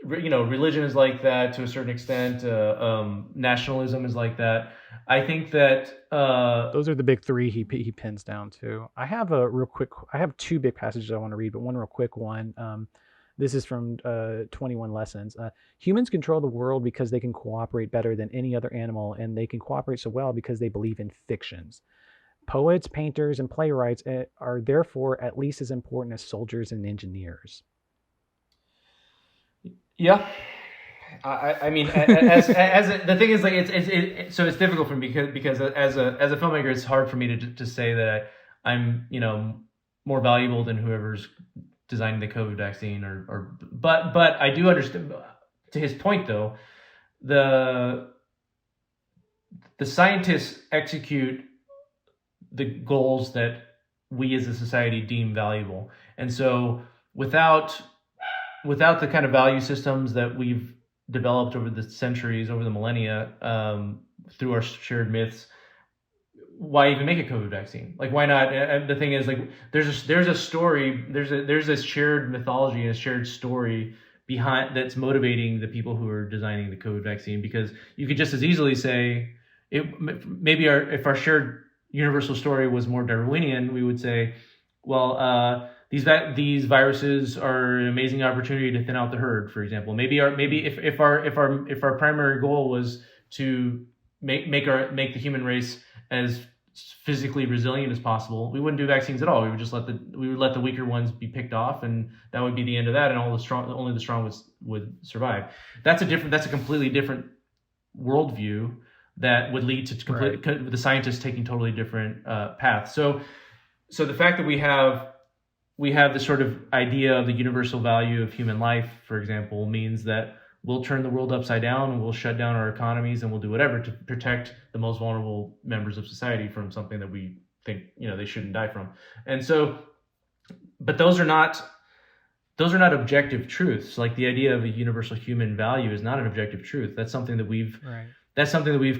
Religion is like that to a certain extent. Nationalism is like that. I think that those are the big three he pins down to. I have two big passages I want to read, but one real quick one. This is from 21 Lessons. Humans control the world because they can cooperate better than any other animal, and they can cooperate so well because they believe in fictions. Poets, painters, and playwrights are therefore at least as important as soldiers and engineers. Yeah, I mean, as the thing is, like, so it's difficult for me because as a filmmaker, it's hard for me to say that I'm more valuable than whoever's designing the COVID vaccine but I do understand. To his point, though, the scientists execute the goals that we as a society deem valuable, and so without the kind of value systems that we've developed over the centuries, over the millennia, through our shared myths, why even make a COVID vaccine? Like, why not? And the thing is, like, there's a story, there's this shared mythology and a shared story behind that's motivating the people who are designing the COVID vaccine, because you could just as easily say, if our shared universal story was more Darwinian, we would say, well, these viruses are an amazing opportunity to thin out the herd, for example. Maybe if our primary goal was to make the human race as physically resilient as possible, we wouldn't do vaccines at all. We would just let the weaker ones be picked off, and that would be the end of that, and only the strong would survive. That's a completely different worldview that would lead to the scientists taking totally different paths. So the fact that we have this sort of idea of the universal value of human life, for example, means that we'll turn the world upside down, and we'll shut down our economies, and we'll do whatever to protect the most vulnerable members of society from something that we think they shouldn't die from. And so, but those are not objective truths. Like, the idea of a universal human value is not an objective truth. That's something that we've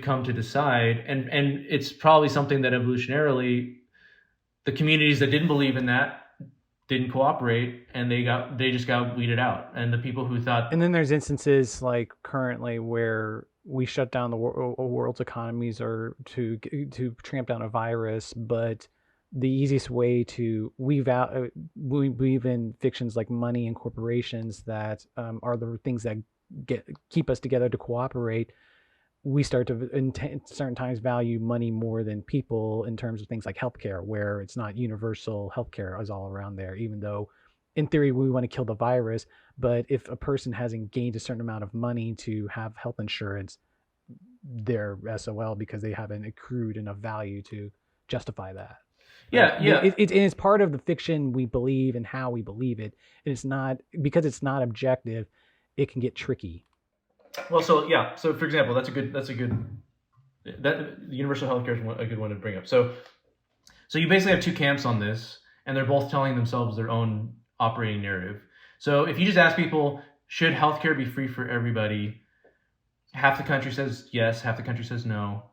come to decide, and it's probably something that evolutionarily the communities that didn't believe in that didn't cooperate, and they just got weeded out. And the people who thought, and then there's instances like currently where we shut down the world's economies or to tramp down a virus, but the easiest way to weave in fictions like money and corporations that are the things that keep us together to cooperate. We start to, in certain times, value money more than people in terms of things like healthcare, where it's not universal healthcare is all around there, even though in theory, we want to kill the virus, but if a person hasn't gained a certain amount of money to have health insurance, they're SOL because they haven't accrued enough value to justify that. Yeah, yeah. It's part of the fiction we believe and how we believe it. And it's not, because it's not objective, it can get tricky. Well, so yeah. So for example, that universal healthcare is a good one to bring up. So you basically have two camps on this, and they're both telling themselves their own operating narrative. So if you just ask people, should healthcare be free for everybody? Half the country says yes, half the country says no.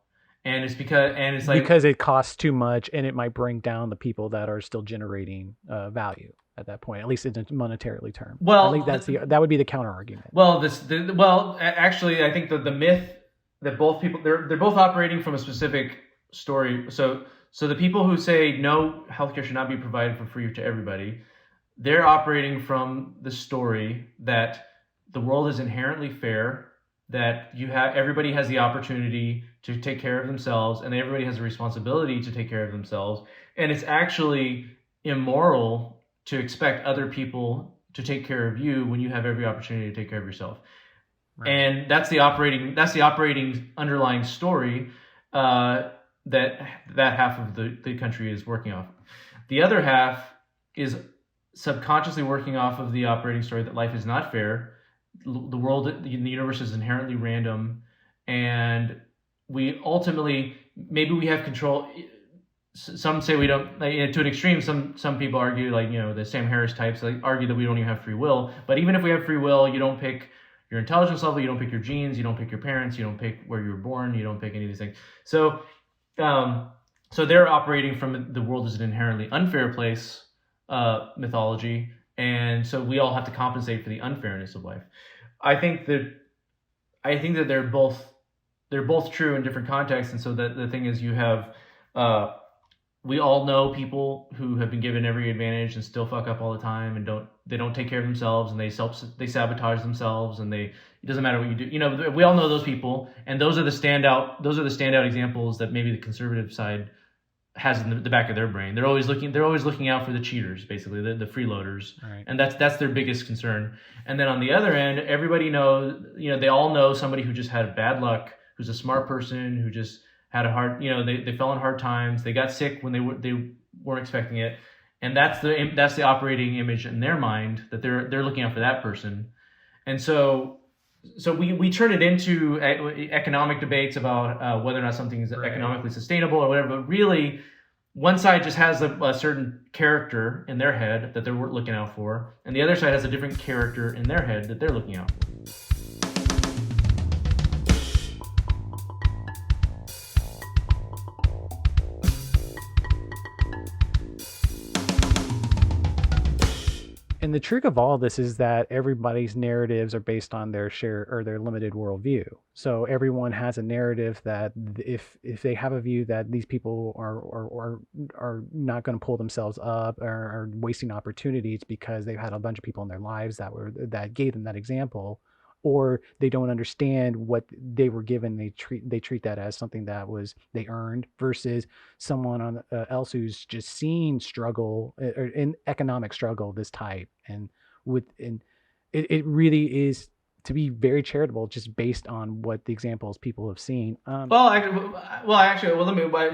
And it's because it costs too much, and it might bring down the people that are still generating value at that point, at least in a monetarily term. Well, I think that would be the counter argument. Well, actually, I think the myth that both people they're both operating from a specific story. So the people who say no, healthcare should not be provided for free to everybody, they're operating from the story that the world is inherently fair, that everybody has the opportunity to take care of themselves, and everybody has a responsibility to take care of themselves, and it's actually immoral to expect other people to take care of you when you have every opportunity to take care of yourself. Right. And that's the operating underlying story that half of the country is working off. The other half is subconsciously working off of the operating story that life is not fair. The world, the universe is inherently random, and we ultimately, maybe we have control. Some say we don't, to an extreme. Some people argue, the Sam Harris types, argue that we don't even have free will. But even if we have free will, you don't pick your intelligence level, you don't pick your genes, you don't pick your parents, you don't pick where you were born, you don't pick any of these things. So they're operating from the world as an inherently unfair place mythology. And so we all have to compensate for the unfairness of life. I think that they're both true in different contexts. And so the thing is, you have we all know people who have been given every advantage and still fuck up all the time, and they don't take care of themselves, and they sabotage themselves, and it doesn't matter what you do. We all know those people, and those are the standout examples that maybe the conservative side has in the back of their brain. They're always looking out for the cheaters, basically the freeloaders, right. And that's their biggest concern. And then on the other end, everybody knows, they all know somebody who just had bad luck, who's a smart person, who just had a hard, they fell in hard times, they got sick when they weren't expecting it, and that's the operating image in their mind, that they're looking out for that person. And so we turn it into economic debates about whether or not something is economically sustainable or whatever. But really, one side just has a certain character in their head that they're looking out for, and the other side has a different character in their head that they're looking out for. And the trick of all this is that everybody's narratives are based on their share or their limited worldview. So everyone has a narrative that if they have a view that these people are not going to pull themselves up or are wasting opportunities because they've had a bunch of people in their lives that gave them that example, or they don't understand what they were given, they treat that as something that was they earned, versus someone else who's just seen struggle or in economic struggle of this type, and it really is to be very charitable just based on what the examples people have seen. Let me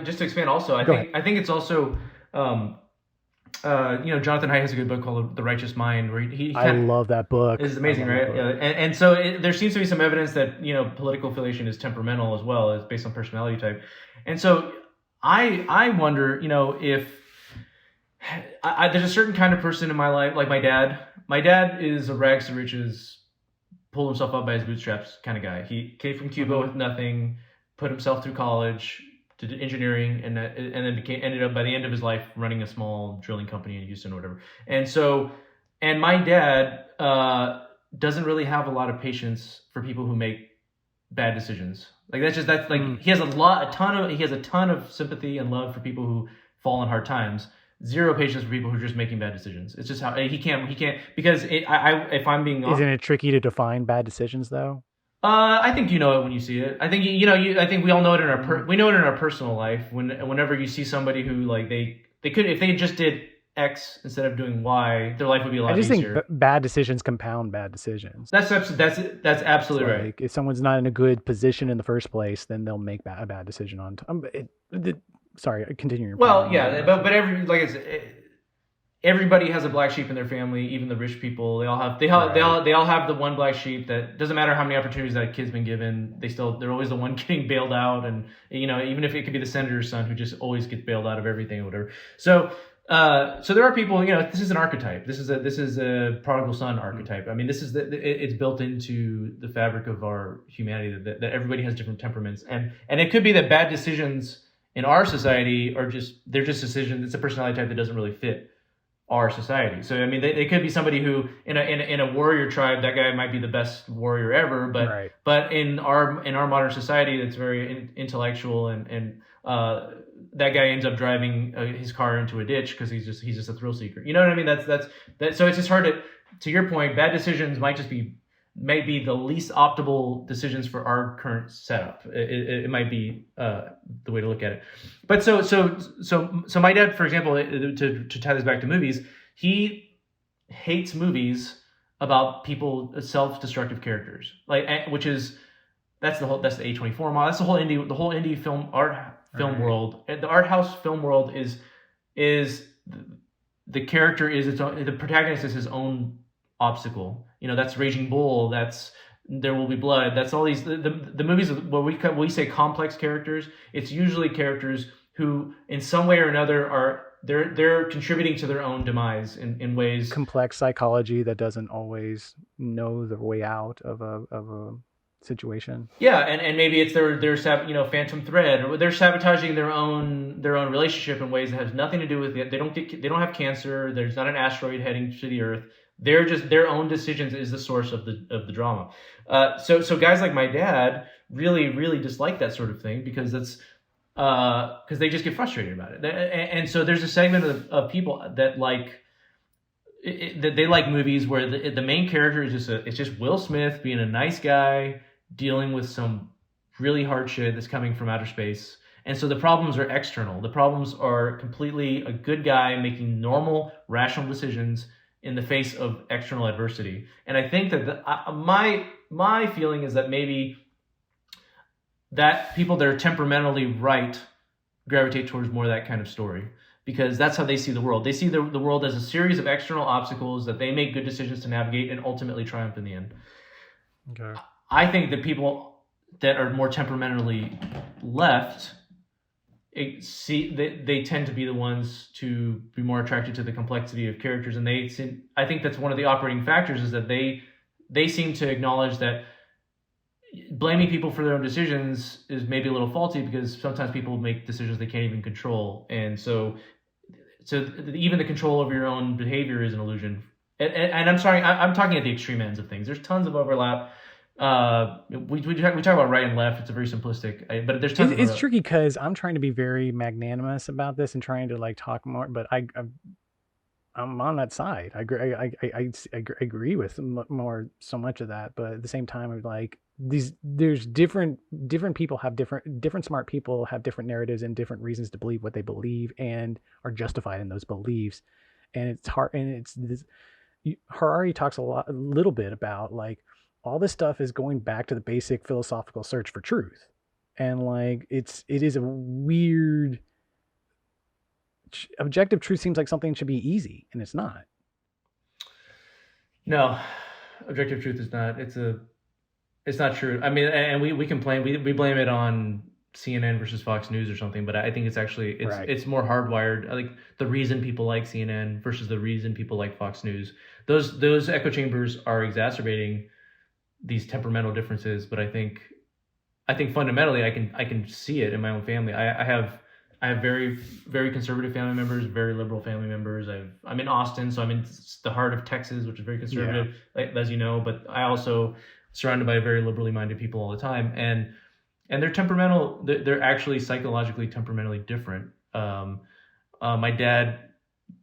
just to expand. Also, I think it's also. Jonathan Haidt has a good book called The Righteous Mind, where I love that book. It's amazing, right? And so there seems to be some evidence that political affiliation is temperamental as well. It's based on personality type. And so I wonder, if there's a certain kind of person in my life, like my dad. My dad is a rags to riches, pulled himself up by his bootstraps kind of guy. He came from Cuba with nothing, put himself through college, did engineering, and then ended up by the end of his life running a small drilling company in Houston or whatever. And my dad doesn't really have a lot of patience for people who make bad decisions. He has a ton of sympathy and love for people who fall in hard times. Zero patience for people who are just making bad decisions. It's just how he can't because if I'm being honest, isn't it tricky to define bad decisions though? I think you know it when you see it. I think I think we all know it in our we know it in our personal life. Whenever you see somebody who they could, if they just did X instead of doing Y, their life would be a lot I just easier. think bad decisions compound bad decisions. That's absolutely right. Like if someone's not in a good position in the first place, then they'll make a bad decision on. Sorry, continue your. Well, point. yeah, but everybody has a black sheep in their family, even the rich people. They all have they all have the one black sheep that doesn't matter how many opportunities that kid's been given. They're always the one getting bailed out, and even if it could be the senator's son who just always gets bailed out of everything or whatever. So there are people. This is an archetype. This is a prodigal son archetype. I mean, it's built into the fabric of our humanity that everybody has different temperaments, and it could be that bad decisions in our society they're just decisions. It's a personality type that doesn't really fit our society. So I mean, they could be somebody who in a warrior tribe, that guy might be the best warrior ever, but in our modern society that's very intellectual and that guy ends up driving his car into a ditch because he's just a thrill seeker. You know what I mean? That's so it's just hard to your point, bad decisions may be the least optimal decisions for our current setup. It might be the way to look at it. But so my dad, for example, to tie this back to movies, he hates movies about people, self-destructive characters, that's the A24 model. That's the whole indie film world. The art house film world is the character is its own, the protagonist is his own obstacle. That's Raging Bull. That's There Will Be Blood. That's all these the movies where we say complex characters. It's usually characters who, in some way or another, they're contributing to their own demise in ways. Complex psychology that doesn't always know the way out of a situation. Yeah, and maybe it's their phantom thread, or they're sabotaging their own relationship in ways that has nothing to do with it. They don't have cancer. There's not an asteroid heading to the Earth. They're just their own decisions is the source of the drama. So guys like my dad really, really dislike that sort of thing because that's because they just get frustrated about it. And so there's a segment of people that they like movies where the main character is just Will Smith being a nice guy dealing with some really hard shit that's coming from outer space. And so the problems are external. The problems are completely a good guy making normal, rational decisions in the face of external adversity. And I think that my feeling is that maybe that people that are temperamentally right gravitate towards more of that kind of story, because that's how they see the world. They see the world as a series of external obstacles that they make good decisions to navigate and ultimately triumph in the end. Okay. I think that people that are more temperamentally left, they tend to be the ones to be more attracted to the complexity of characters, and I think that's one of the operating factors is that they seem to acknowledge that blaming people for their own decisions is maybe a little faulty because sometimes people make decisions they can't even control, and so even the control over your own behavior is an illusion. And I'm sorry, I'm talking at the extreme ends of things. There's tons of overlap. We talk about right and left. It's a very simplistic, but there's tons. It's tricky because I'm trying to be very magnanimous about this and trying to talk more, but I'm on that side. I agree with more so much of that, but at the same time, there's different people have different smart people have different narratives and different reasons to believe what they believe and are justified in those beliefs, and it's hard. And Harari talks a little bit about all this stuff is going back to the basic philosophical search for truth, and it is a weird. Objective truth seems like something should be easy, and it's not. No, objective truth is not. It's not true. I mean, and we complain. We blame it on CNN versus Fox News or something, but I think it's more hardwired. Like the reason people like CNN versus the reason people like Fox News. Those echo chambers are exacerbating these temperamental differences. But I think fundamentally, I can see it in my own family. I have very, very conservative family members, very liberal family members. I'm in Austin, so I'm in the heart of Texas, which is very conservative, as you know. But I also surrounded by very liberally minded people all the time, and they're temperamental. They're actually psychologically temperamentally different. My dad,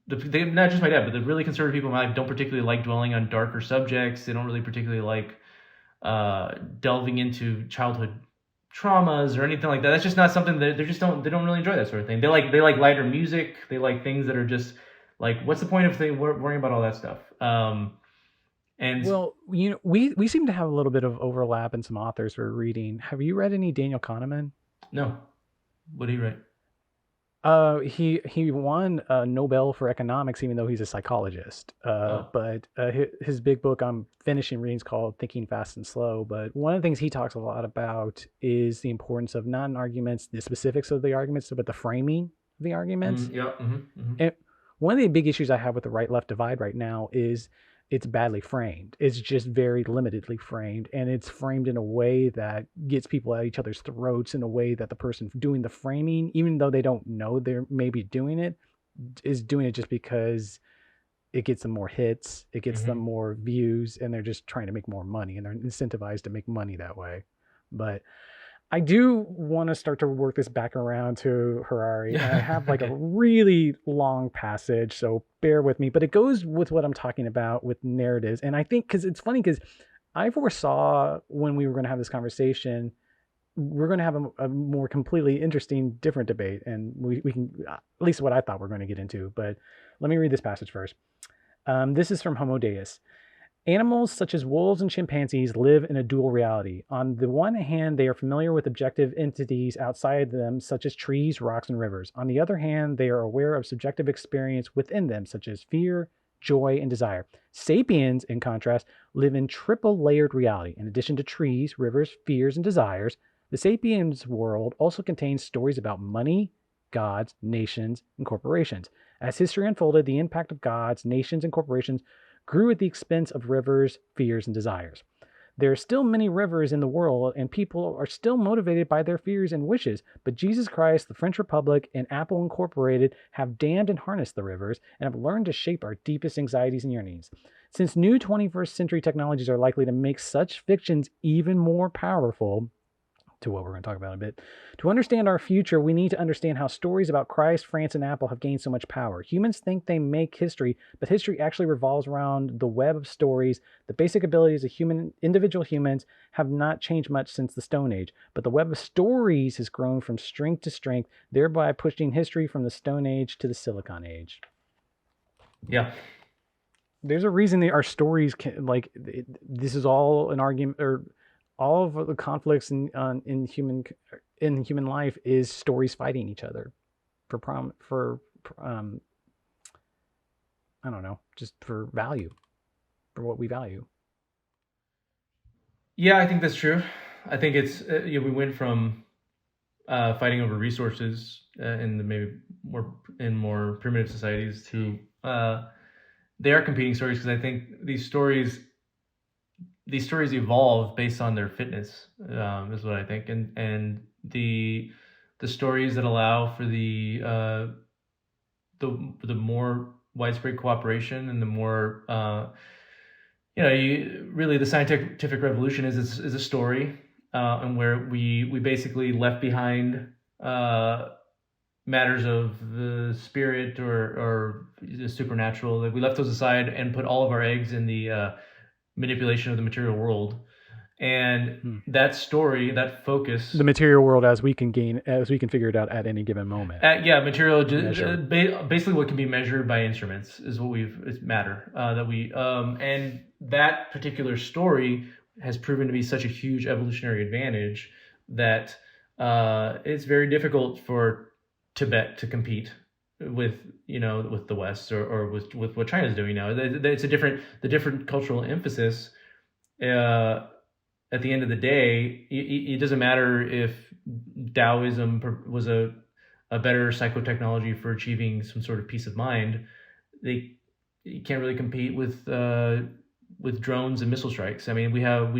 not just my dad, but the really conservative people in my life don't particularly like dwelling on darker subjects. They don't really particularly like delving into childhood traumas or anything like that. That's just not something that they don't really enjoy that sort of thing. They like lighter music. They like things that are just Like, what's the point of worrying about all that stuff? And Well, we seem to have a little bit of overlap in some authors we're reading. Have you read any Daniel Kahneman? no, what do you write? He won a Nobel for economics, even though he's a psychologist. Oh, But his big book I'm finishing reading is called Thinking Fast and Slow. But one of the things he talks a lot about is the importance of not arguments, the specifics of the arguments, but the framing of the arguments. yeah, And one of the big issues I have with the right-left divide right now is it's badly framed. It's just very limitedly framed, and it's framed in a way that gets people at each other's throats in a way that the person doing the framing, even though they don't know they're maybe doing it, is doing it just because it gets them more hits, it gets them more views, and they're just trying to make more money, and they're incentivized to make money that way. But I do want to start to work this back around to Harari. And I have like a Okay. really long passage, so bear with me. But it goes with what I'm talking about with narratives. And I think because it's funny because I foresaw when we were going to have this conversation, we're going to have a more completely interesting, different debate. And we can, at least what I thought we're going to get into. But let me read this passage first. This is from Homo Deus. Animals such as wolves and chimpanzees live in a dual reality. On the one hand, they are familiar with objective entities outside them, such as trees, rocks, and rivers. On the other hand, they are aware of subjective experience within them, such as fear, joy, and desire. Sapiens, in contrast, live in triple layered reality. In addition to trees, rivers, fears, and desires, the sapiens world also contains stories about money, gods, nations, and corporations. As history unfolded, the impact of gods, nations, and corporations grew at the expense of rivers, fears, and desires. There are still many rivers in the world, and people are still motivated by their fears and wishes, but Jesus Christ, the French Republic, and Apple Incorporated have dammed and harnessed the rivers and have learned to shape our deepest anxieties and yearnings. Since new 21st century technologies are likely to make such fictions even more powerful, to what we're going to talk about in a bit. To understand our future, we need to understand how stories about Christ, France, and Apple have gained so much power. Humans think they make history, but history actually revolves around the web of stories. The basic abilities of individual humans have not changed much since the Stone Age, but the web of stories has grown from strength to strength, thereby pushing history from the Stone Age to the Silicon Age. Yeah. There's a reason that our stories this is all an argument, or all of the conflicts in human life is stories fighting each other for I don't know, just for value, for what we value. Yeah, I think that's true. I think it's we went from fighting over resources in the maybe more primitive societies to they are competing stories, because I think these stories evolve based on their fitness, is what I think, and the stories that allow for the more widespread cooperation and the more really the scientific revolution is a story, and where we basically left behind matters of the spirit or the supernatural. Like, we left those aside and put all of our eggs in the manipulation of the material world. And that story, that focus, the material world as we can figure it out at any given moment. Material, basically what can be measured by instruments is what it's matter, and that particular story has proven to be such a huge evolutionary advantage that it's very difficult for Tibet to compete with the West or with what China's doing now. It's the different cultural emphasis. At the end of the day, it doesn't matter if Taoism was a better psychotechnology for achieving some sort of peace of mind. You can't really compete with drones and missile strikes. I mean, we have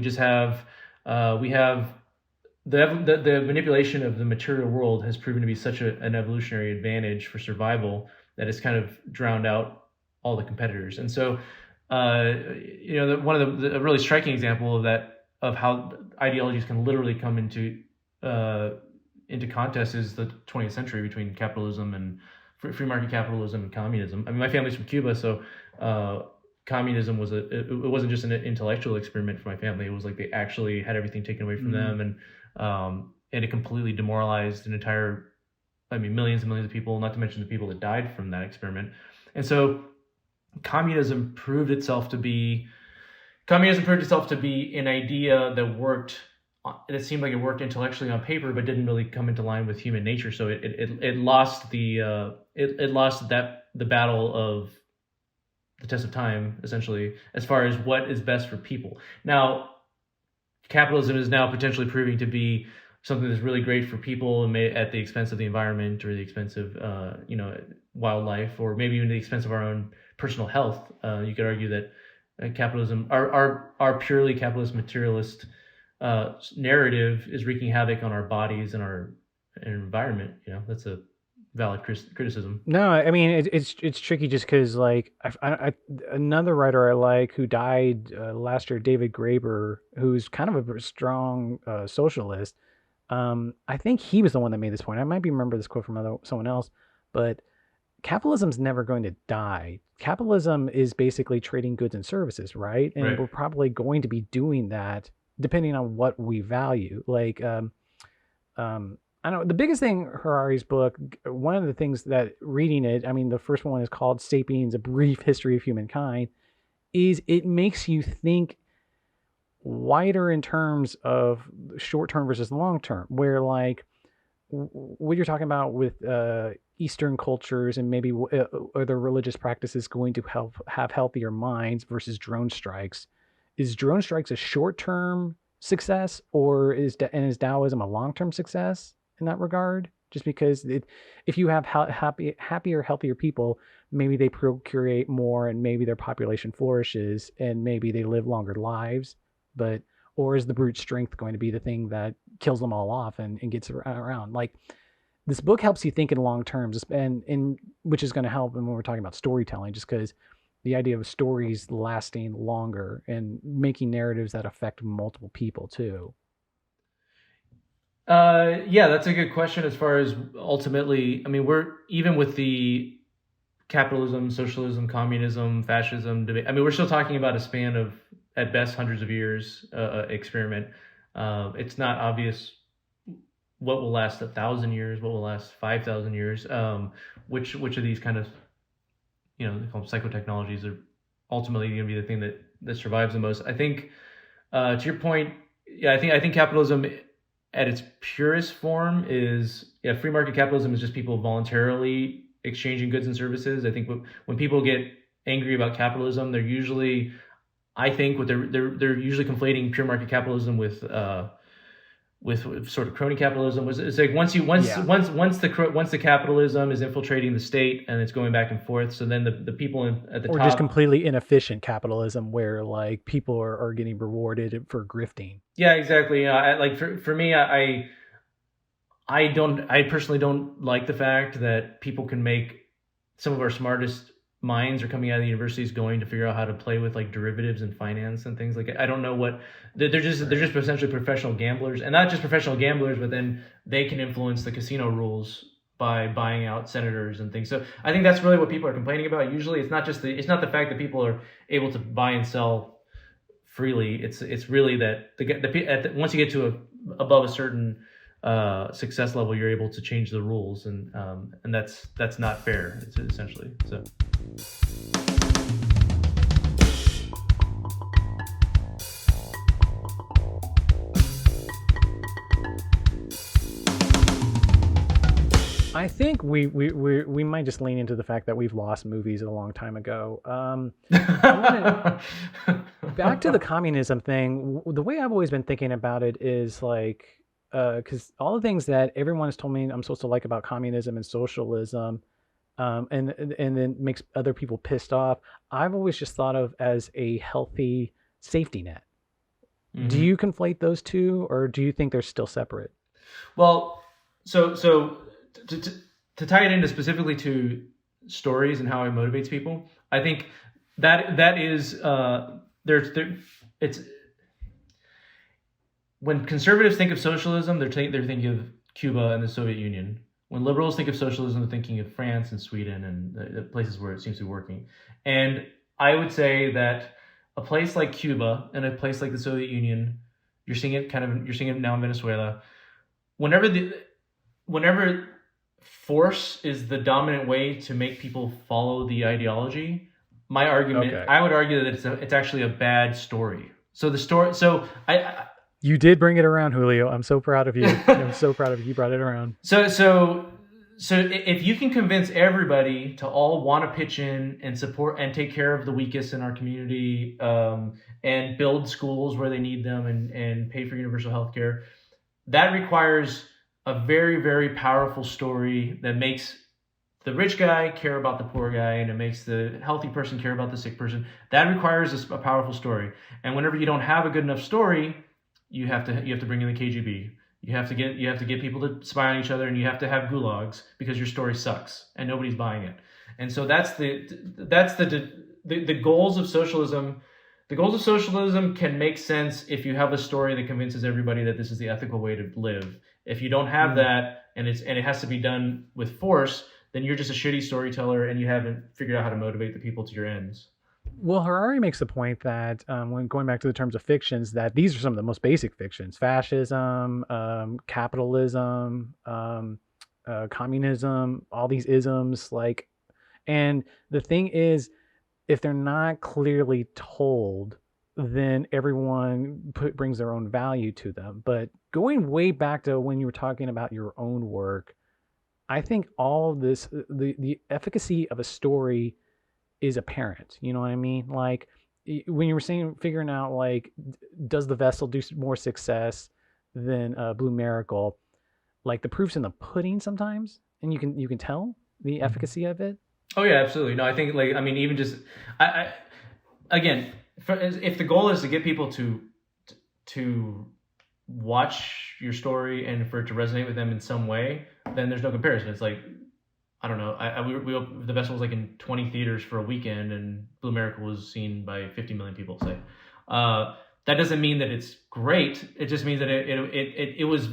the manipulation of the material world has proven to be such an evolutionary advantage for survival that it's kind of drowned out all the competitors. And so, one of the really striking example of that, of how ideologies can literally come into contest, is the 20th century between capitalism and free market capitalism and communism. I mean, my family's from Cuba, so communism it wasn't just an intellectual experiment for my family. It was like they actually had everything taken away from them, and it completely demoralized millions and millions of people, not to mention the people that died from that experiment. And so communism proved itself to be an idea that worked. It seemed like it worked intellectually on paper, but didn't really come into line with human nature. So it lost the battle of the test of time, essentially, as far as what is best for people. Now, capitalism is now potentially proving to be something that's really great for people and at the expense of the environment or the expense of wildlife, or maybe even the expense of our own personal health. You could argue that capitalism, our purely capitalist materialist narrative, is wreaking havoc on our bodies and our environment. That's a valid criticism. No, I mean it's tricky just because like another writer I like who died last year, David Graeber, who's kind of a strong socialist. I think he was the one that made this point. I might be remember this quote from someone else, but capitalism's never going to die. Capitalism is basically trading goods and services, right? And we're probably going to be doing that depending on what we value. Like, I know the biggest thing, Harari's book, one of the things that reading it, I mean, the first one is called Sapiens, A Brief History of Humankind, is it makes you think wider in terms of short-term versus long-term, where like what you're talking about with Eastern cultures and maybe are their religious practices going to have healthier minds versus drone strikes. Is drone strikes a short-term success, or is Taoism a long-term success in that regard? Just because if you have happier, healthier people, maybe they procreate more and maybe their population flourishes and maybe they live longer lives. Or is the brute strength going to be the thing that kills them all off and gets around? Like, this book helps you think in long terms, and which is going to help when we're talking about storytelling, just because the idea of stories lasting longer and making narratives that affect multiple people too. Yeah, that's a good question. As far as ultimately, I mean, we're even with the capitalism, socialism, communism, fascism debate. I mean, we're still talking about a span of, at best, hundreds of years experiment. It's not obvious what will last 1,000 years, what will last 5,000 years. Which of these kind of, they call them psychotechnologies, are ultimately going to be the thing that survives the most. I think, to your point, yeah, I think capitalism at its purest form is, free market capitalism is just people voluntarily exchanging goods and services. I think when people get angry about capitalism, they're usually, they're usually conflating pure market capitalism with sort of crony capitalism. It's like once the capitalism is infiltrating the state and it's going back and forth, so then the people at the top, or just completely inefficient capitalism where like people are getting rewarded for grifting. Yeah, exactly. Like for me, I personally don't like the fact that people can make, some of our smartest minds are coming out of the universities going to figure out how to play with like derivatives and finance and things. Like, I don't know what they're just essentially professional gamblers, and not just professional gamblers, but then they can influence the casino rules by buying out senators and things. So I think that's really what people are complaining about. Usually it's not the fact that people are able to buy and sell freely. It's really that once you get to above a certain success level, you're able to change the rules, and that's not fair. It's essentially so. I think we might just lean into the fact that we've lost movies a long time ago. Back to the communism thing. The way I've always been thinking about it is like, because all the things that everyone has told me I'm supposed to like about communism and socialism, and then makes other people pissed off, I've always just thought of as a healthy safety net. Mm-hmm. Do you conflate those two, or do you think they're still separate? Well, so to tie it into specifically to stories and how it motivates people, I think that is it's when conservatives think of socialism, they're thinking of Cuba and the Soviet Union. When liberals think of socialism, they're thinking of France and Sweden and the places where it seems to be working. And I would say that a place like Cuba and a place like the Soviet Union, you're seeing it now in Venezuela. Whenever force is the dominant way to make people follow the ideology, my argument, Okay. I would argue that it's actually a bad story. So the story, You did bring it around, Julio. I'm so proud of you. I'm so proud of you. You brought it around. So if you can convince everybody to all want to pitch in and support and take care of the weakest in our community, and build schools where they need them, and pay for universal health care, that requires a very, very powerful story that makes the rich guy care about the poor guy, and it makes the healthy person care about the sick person. That requires a powerful story. And whenever you don't have a good enough story, you have to bring in the KGB. You have to get people to spy on each other, and you have to have gulags because your story sucks and nobody's buying it. And so that's the goals of socialism. The goals of socialism can make sense if you have a story that convinces everybody that this is the ethical way to live. If you don't have that, and it has to be done with force, then you're just a shitty storyteller, and you haven't figured out how to motivate the people to your ends. Well, Harari makes the point that when going back to the terms of fictions, that these are some of the most basic fictions: fascism, capitalism, communism, all these isms. Like, and the thing is, if they're not clearly told, then everyone brings their own value to them. But going way back to when you were talking about your own work, I think all of this, the efficacy of a story is apparent. You know what I mean? Like when you were saying, figuring out like, does the vessel do more success than Blue Miracle? Like the proof's in the pudding sometimes, and you can tell the efficacy of it. Oh yeah, absolutely. No, I think even just I again, if the goal is to get people to watch your story and for it to resonate with them in some way, then there's no comparison. It's like, I don't know. The Vessel was like in 20 theaters for a weekend, and Blue Miracle was seen by 50 million people. Say, that doesn't mean that it's great. It just means that it was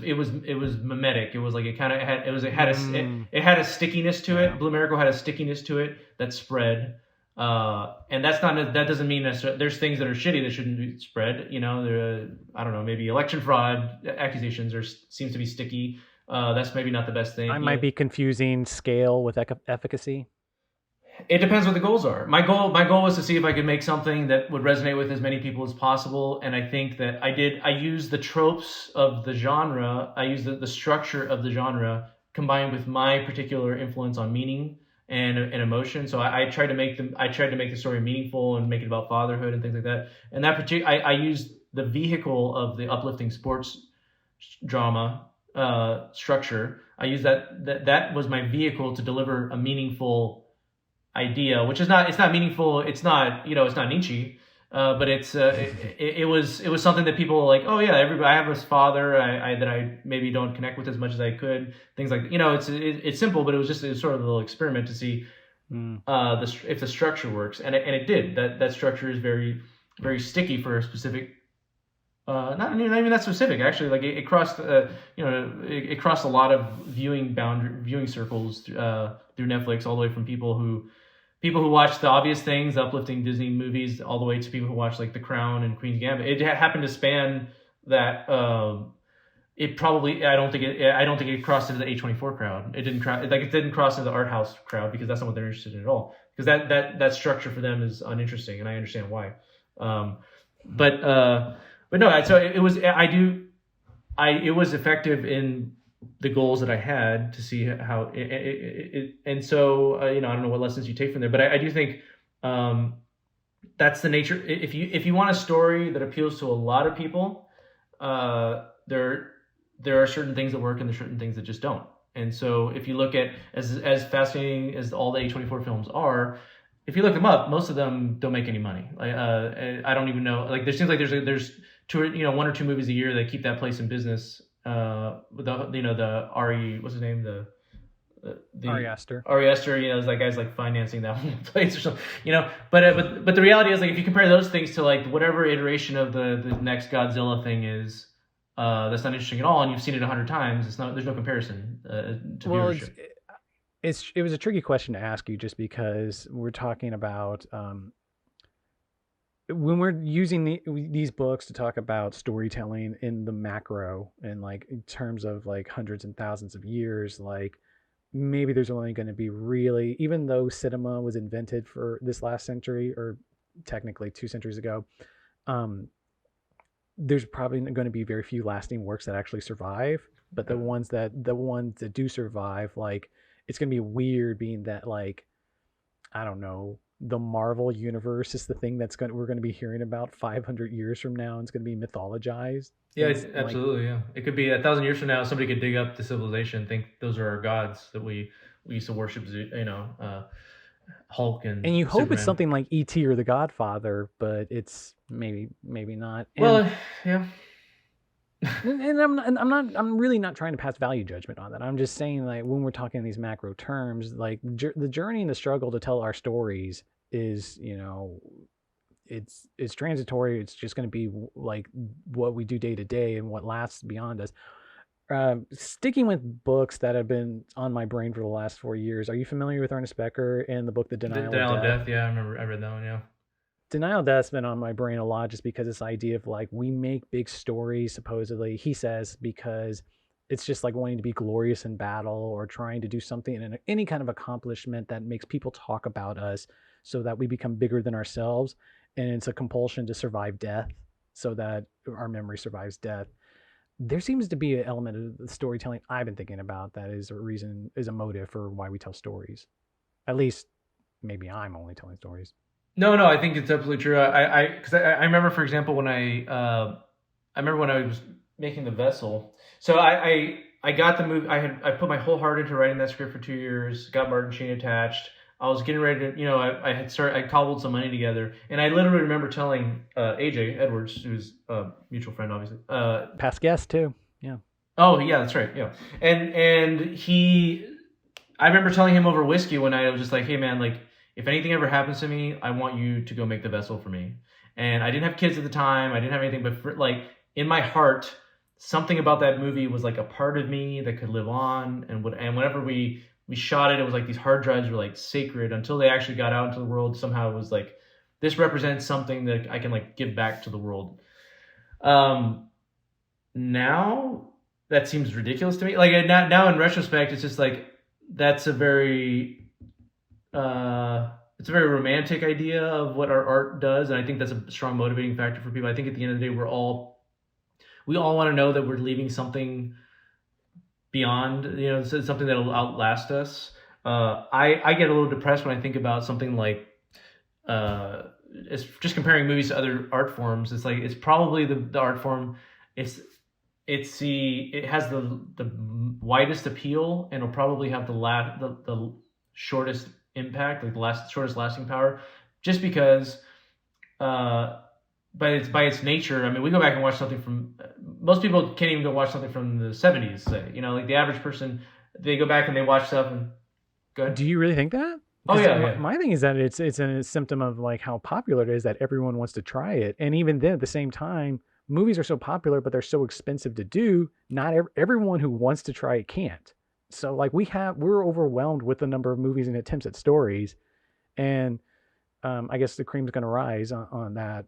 mimetic. It was like it had a stickiness to it. Blue Miracle had a stickiness to it that spread. And that doesn't mean that there's things that are shitty that shouldn't be spread. You know, I don't know, maybe election fraud accusations seems to be sticky. That's maybe not the best thing. I might be confusing scale with efficacy. It depends what the goals are. My goal was to see if I could make something that would resonate with as many people as possible, and I think that I did. I used the tropes of the genre. I used the structure of the genre combined with my particular influence on meaning and emotion. So I tried to make the story meaningful and make it about fatherhood and things like that. And I used the vehicle of the uplifting sports drama structure. I used that was my vehicle to deliver a meaningful idea, which it's not meaningful. It's not Nietzsche, but it was something that people were like, oh yeah, I have this father that I maybe don't connect with as much as I could. Things like, it's simple, but it was sort of a little experiment to see if the structure works, and it did. That structure is very, very sticky for a specific. Not even that specific, actually. Like it crossed, it crossed a lot of viewing circles through Netflix, all the way from people who watch the obvious things, uplifting Disney movies, all the way to people who watch like The Crown and Queen's Gambit. It happened to span that. It probably, I don't think it crossed into the A24 crowd. It didn't cross into the art house crowd, because that's not what they're interested in at all. Because that structure for them is uninteresting, and I understand why. But no, so it was. It was effective in the goals that I had to see how it and so I don't know what lessons you take from there, but I do think that's the nature. If you want a story that appeals to a lot of people, there are certain things that work and there's certain things that just don't. And so if you look at as fascinating as all the A24 films are, if you look them up, most of them don't make any money. I don't even know. Like there seems like there's one or two movies a year that keep that place in business. The Ari, what's his name? The Ari Aster. Ari Aster, it's like guys like financing that whole place or something. But the reality is, like, if you compare those things to like whatever iteration of the next Godzilla thing is, that's not interesting at all, and you've seen it 100 times. There's no comparison to viewership. It was a tricky question to ask you, just because we're talking about when we're using these books to talk about storytelling in the macro, and like in terms of like hundreds and thousands of years, like maybe there's only going to be really, even though cinema was invented for this last century, or technically 2 centuries ago, um, there's probably going to be very few lasting works that actually survive. But Yeah. the ones that do survive, like, it's going to be weird being that, like, I don't know, the Marvel universe is the thing we're going to be hearing about 500 years from now, and it's going to be mythologized. Yeah, And like, absolutely. Yeah, it could be 1,000 years from now. Somebody could dig up the civilization, and think those are our gods that we used to worship. Hulk and you hope it's Superman. something like E.T. or The Godfather, but it's maybe not. Well, yeah. I'm really not trying to pass value judgment on that. I'm just saying, like, when we're talking in these macro terms, like, the journey and the struggle to tell our stories is, it's transitory. It's just going to be like what we do day to day and what lasts beyond us. Sticking with books that have been on my brain for the last 4 years, are you familiar with Ernest Becker and the book The Denial Denial of of Death? Death. Yeah, I remember. I read that one. Yeah. Denial of Death's been on my brain a lot, just because this idea of, like, we make big stories, supposedly, he says, because it's just like wanting to be glorious in battle, or trying to do something in any kind of accomplishment that makes people talk about us, so that we become bigger than ourselves. And it's a compulsion to survive death, so that our memory survives death. There seems to be an element of the storytelling I've been thinking about that is a motive for why we tell stories. At least maybe I'm only telling stories. No, no, I think it's absolutely true. Because I remember, for example, when I remember when I was making The Vessel. So I got the movie. I put my whole heart into writing that script for 2 years. Got Martin Sheen attached. I was getting ready to, I cobbled some money together, and I literally remember telling AJ Edwards, who's a mutual friend, obviously. Past guest too. Yeah. Oh yeah, that's right. Yeah, and I remember telling him over whiskey one night. I was just like, hey man, like, if anything ever happens to me, I want you to go make The Vessel for me. And I didn't have kids at the time. I didn't have anything, but like, in my heart, something about that movie was like a part of me that could live on. And whenever we shot it, it was like these hard drives were like sacred until they actually got out into the world. Somehow it was like, this represents something that I can like give back to the world. Now that seems ridiculous to me. Like, now in retrospect, it's just like, that's a very it's a very romantic idea of what our art does, and I think that's a strong motivating factor for people. I think at the end of the day, we all want to know that we're leaving something beyond, something that'll outlast us. I get a little depressed when I think about something like, it's just comparing movies to other art forms. It's like, it's probably the art form. It has the widest appeal, and it'll probably have the shortest impact, like the shortest lasting power, just because by its nature. I mean, we go back and watch something from, most people can't even go watch something from the 70s, say, like the average person, they go back and they watch stuff and go ahead. Do you really think that? Oh yeah, my thing is that it's a symptom of, like, how popular it is, that everyone wants to try it. And even then, at the same time, movies are so popular, but they're so expensive to do. Not everyone who wants to try it can't. So, like, we're overwhelmed with the number of movies and attempts at stories, and I guess the cream's going to rise on that.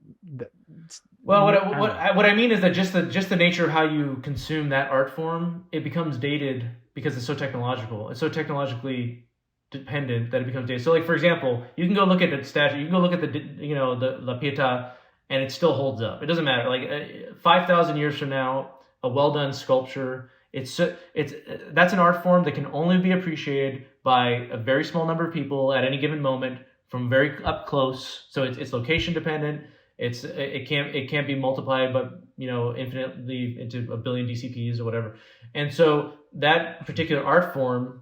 Well, what I mean is that just the nature of how you consume that art form, it becomes dated because it's so technological. It's so technologically dependent that it becomes dated. So, like, for example, you can go look at the statue. You can go look at the La Pietà, and it still holds up. It doesn't matter. Like, 5,000 years from now, a well done sculpture. That's an art form that can only be appreciated by a very small number of people at any given moment, from very up close. So it's location dependent. It can't be multiplied, but infinitely into a billion DCPs or whatever. And so that particular art form,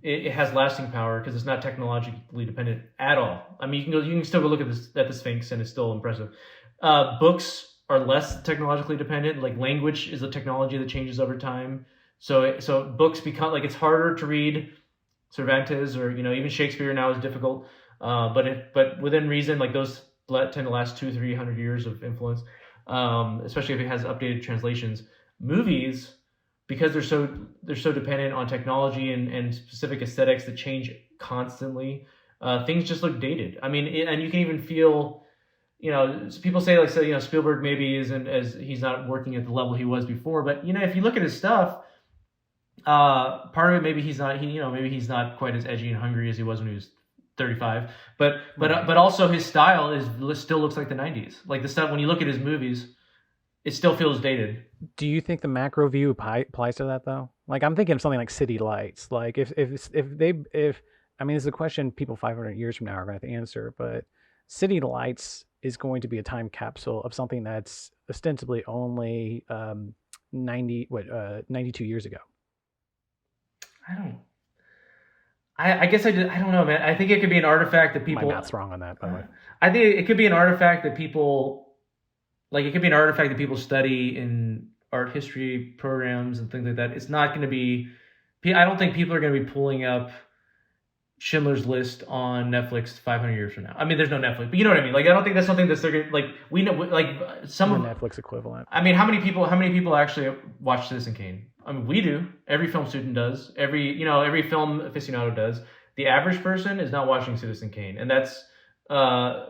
it has lasting power because it's not technologically dependent at all. I mean, you can still go look at the Sphinx, and it's still impressive. Books are less technologically dependent. Like, language is a technology that changes over time. So books become, like, it's harder to read Cervantes, or even Shakespeare now is difficult. But within reason, like, those tend to last 200-300 years of influence, especially if it has updated translations. Movies, because they're so dependent on technology and specific aesthetics that change constantly, things just look dated. I mean, and you can even feel. People say, like, Spielberg maybe isn't, as he's not working at the level he was before, but if you look at his stuff, Part of it, maybe he's not, maybe he's not quite as edgy and hungry as he was when he was 35. But also his style still looks like the 90s. Like the stuff, when you look at his movies, it still feels dated. Do you think the macro view applies to that though? Like I'm thinking of something like City Lights. Like if I mean, this is a question people 500 years from now are going to have to answer, but City Lights is going to be a time capsule of something that's ostensibly only 92 years ago. I guess I don't know, man. I think it could be an artifact that people. My math's wrong on that, by the way. I think it could be an artifact that people, like it could be an artifact that people study in art history programs and things like that. It's not going to be. I don't think people are going to be pulling up Schindler's List on Netflix 500 years from now. I mean, there's no Netflix, but you know what I mean. Like, I don't think that's something that's they're gonna, like. We know, like some the Netflix equivalent. I mean, how many people actually watch Citizen Kane? I mean, we do. Every film student does. Every film aficionado does. The average person is not watching Citizen Kane, and that's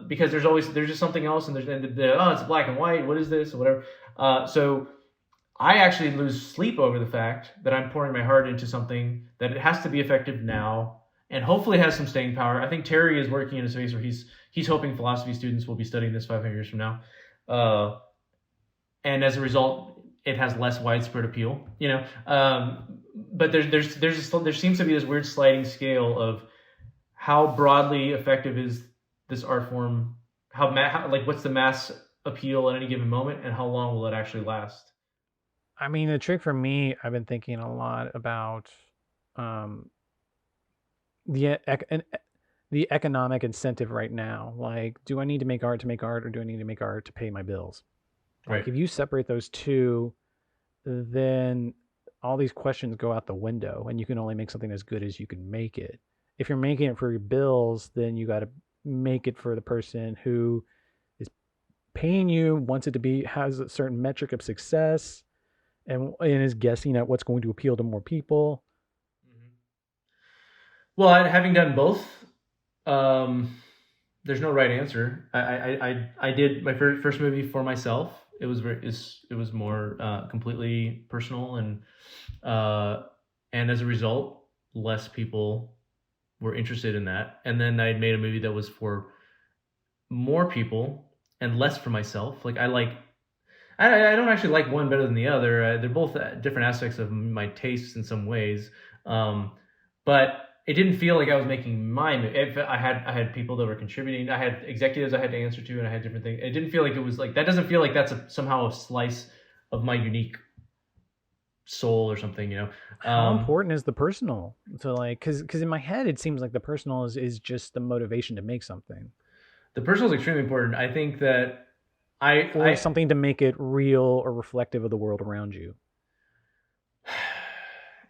because there's just something else, and it's black and white. What is this? Or whatever. So I actually lose sleep over the fact that I'm pouring my heart into something that it has to be effective now, and hopefully has some staying power. I think Terry is working in a space where he's hoping philosophy students will be studying this 500 years from now, and as a result, it has less widespread appeal, but there seems to be this weird sliding scale of how broadly effective is this art form, like what's the mass appeal at any given moment, and how long will it actually last? I mean, the trick for me, I've been thinking a lot about the economic incentive right now. Like, do I need to make art, or do I need to make art to pay my bills? Right. Like if you separate those two, then all these questions go out the window, and you can only make something as good as you can make it. If you're making it for your bills, then you got to make it for the person who is paying you, wants it to has a certain metric of success, and is guessing at what's going to appeal to more people. Well, having done both, there's no right answer. I did my first movie for myself. It was more completely personal, and as a result, less people were interested in that. And then I made a movie that was for more people and less for myself. Like I don't actually like one better than the other. They're both different aspects of my tastes in some ways, but it didn't feel like I was making my movie. I had people that were contributing. I had executives I had to answer to, and I had different things. It didn't feel like it was like that. Doesn't feel like that's somehow a slice of my unique soul or something. How important is the personal? So like, because in my head it seems like the personal is just the motivation to make something. The personal is extremely important. I think that or something to make it real or reflective of the world around you.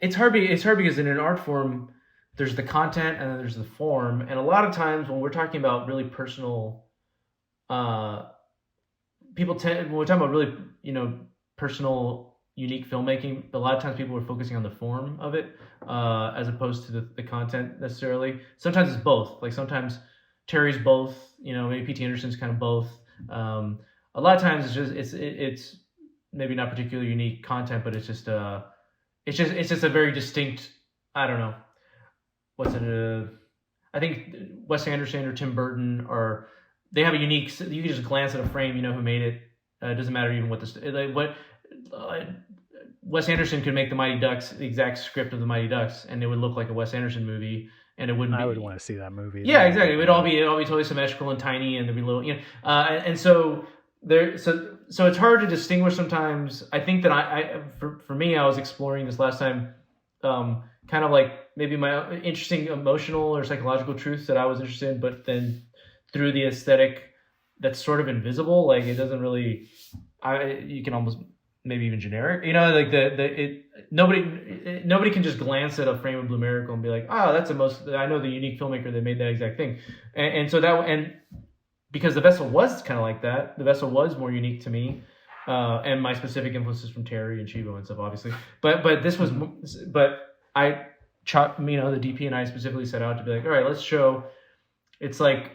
It's hard because in an art form, there's the content and then there's the form. And a lot of times when we're talking about really personal, when we're talking about really, personal, unique filmmaking, a lot of times people are focusing on the form of it, as opposed to the content necessarily. Sometimes it's both. Like sometimes Terry's both, maybe P.T. Anderson's kind of both. A lot of times it's maybe not particularly unique content, but it's just a very distinct, I don't know. What's it? I think Wes Anderson or Tim Burton they have a unique. You can just glance at a frame, you know who made it. It doesn't matter even what Wes Anderson could make the Mighty Ducks, the exact script of the Mighty Ducks, and it would look like a Wes Anderson movie, and it wouldn't. I would want to see that movie. Yeah, exactly. It'd all be totally symmetrical and tiny, and there'd be little, and so there. So it's hard to distinguish sometimes. I think that for me, I was exploring this last time. Kind of like maybe my interesting emotional or psychological truths that I was interested in, but then through the aesthetic that's sort of invisible, like it doesn't really, you can almost maybe even generic, like nobody can just glance at a frame of Blue Miracle and be like, oh, I know the unique filmmaker that made that exact thing. And so because The Vessel was kind of like that, The Vessel was more unique to me. And my specific influences from Terry and Chivo and stuff, obviously, but I, the DP and I specifically set out to be like, all right, let's show. It's like,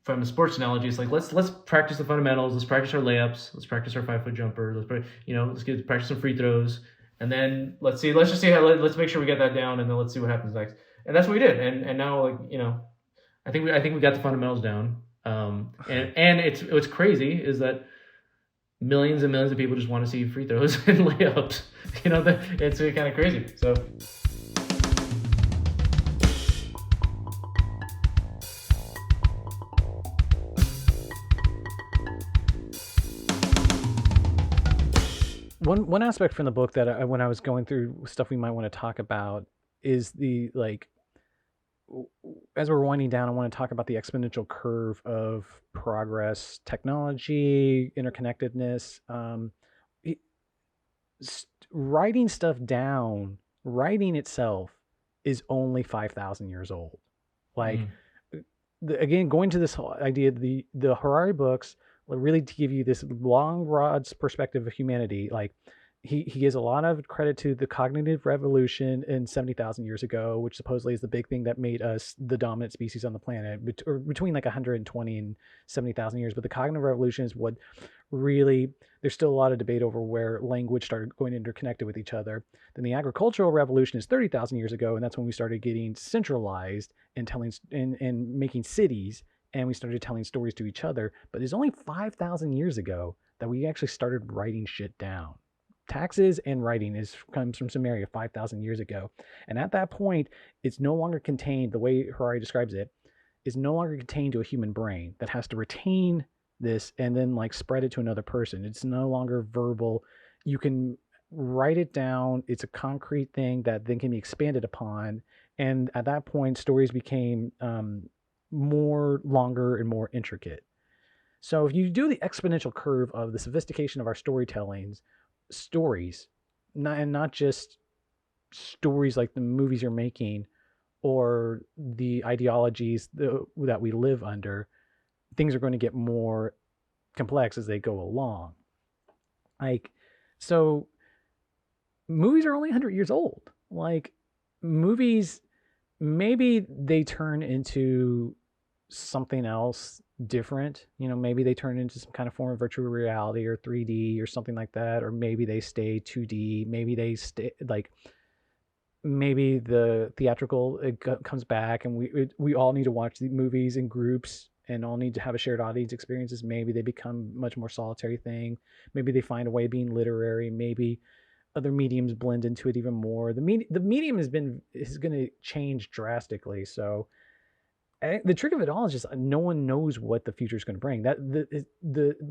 from a sports analogy, it's like let's practice the fundamentals. Let's practice our layups. Let's practice our 5-foot jumper. Let's practice some free throws, and then let's just see how, let's make sure we get that down, and then let's see what happens next. And that's what we did. And now, like, I think we got the fundamentals down. And it's what's crazy is that millions and millions of people just want to see free throws and layups. It's kind of crazy. So. One aspect from the book that when I was going through stuff we might want to talk about is the, like, as we're winding down, I want to talk about the exponential curve of progress, technology, interconnectedness. It- Writing stuff down, writing itself is only 5,000 years old. Like, again, going to this whole idea, the Harari books really to give you this long, broad perspective of humanity. Like, he gives a lot of credit to the cognitive revolution in 70,000 years ago, which supposedly is the big thing that made us the dominant species on the planet, or between like 120 and 70,000 years. But the cognitive revolution is what really, there's still a lot of debate over where language started going interconnected with each other. Then the agricultural revolution is 30,000 years ago, and that's when we started getting centralized and telling and making cities, and we started telling stories to each other. But it's only 5,000 years ago that we actually started writing shit down. Taxes and writing comes from Sumeria 5,000 years ago. And at that point, it's no longer contained, the way Harari describes it, is no longer contained to a human brain that has to retain this and then like spread it to another person. It's no longer verbal. You can write it down. It's a concrete thing that then can be expanded upon. And at that point, stories became more longer and more intricate. So if you do the exponential curve of the sophistication of our stories, not just stories like the movies you're making or the ideologies that we live under, things are going to get more complex as they go along. Like, so movies are only 100 years old. Like, movies, maybe they turn into something else different. Maybe they turn into some kind of form of virtual reality or 3D or something like that, or maybe they stay 2D. Maybe they stay like, maybe the theatrical comes back, and we all need to watch the movies in groups and all need to have a shared audience experiences. Maybe they become much more solitary thing. Maybe they find a way of being literary. Maybe other mediums blend into it even more. The medium is going to change drastically. So the trick of it all is just no one knows what the future is going to bring. That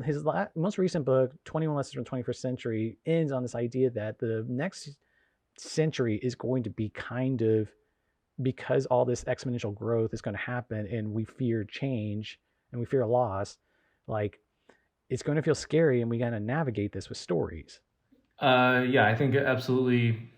his most recent book, 21 Lessons from the 21st Century, ends on this idea that the next century is going to be kind of, because all this exponential growth is going to happen and we fear change and we fear loss, like, it's going to feel scary, and we got to navigate this with stories. Yeah, I think absolutely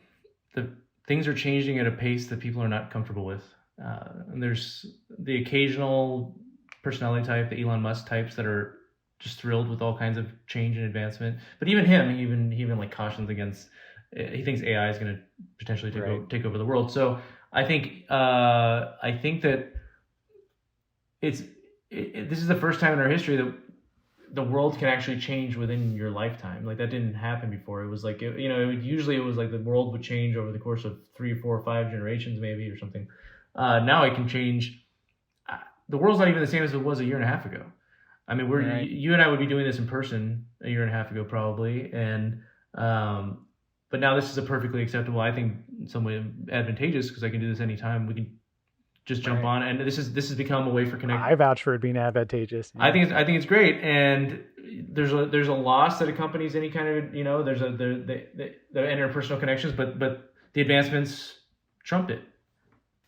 the things are changing at a pace that people are not comfortable with. And there's the occasional personality type, the Elon Musk types, that are just thrilled with all kinds of change and advancement. But even him, he even like cautions against. He thinks AI is going to potentially take over the world. So I think that this is the first time in our history that the world can actually change within your lifetime. Like, that didn't happen before. It was like, usually it was like the world would change over the course of 3, 4, 5 generations maybe, or something. Now it can change. The world's not even the same as it was a year and a half ago. I mean, you and I would be doing this in person a year and a half ago probably, and but now this is a perfectly acceptable, I think, in some way advantageous, because I can do this anytime. We can just jump on, and this has become a way for connecting. I vouch for it being advantageous. Yeah. I think it's great, and there's a loss that accompanies any kind of there's the interpersonal connections, but the advancements trump it.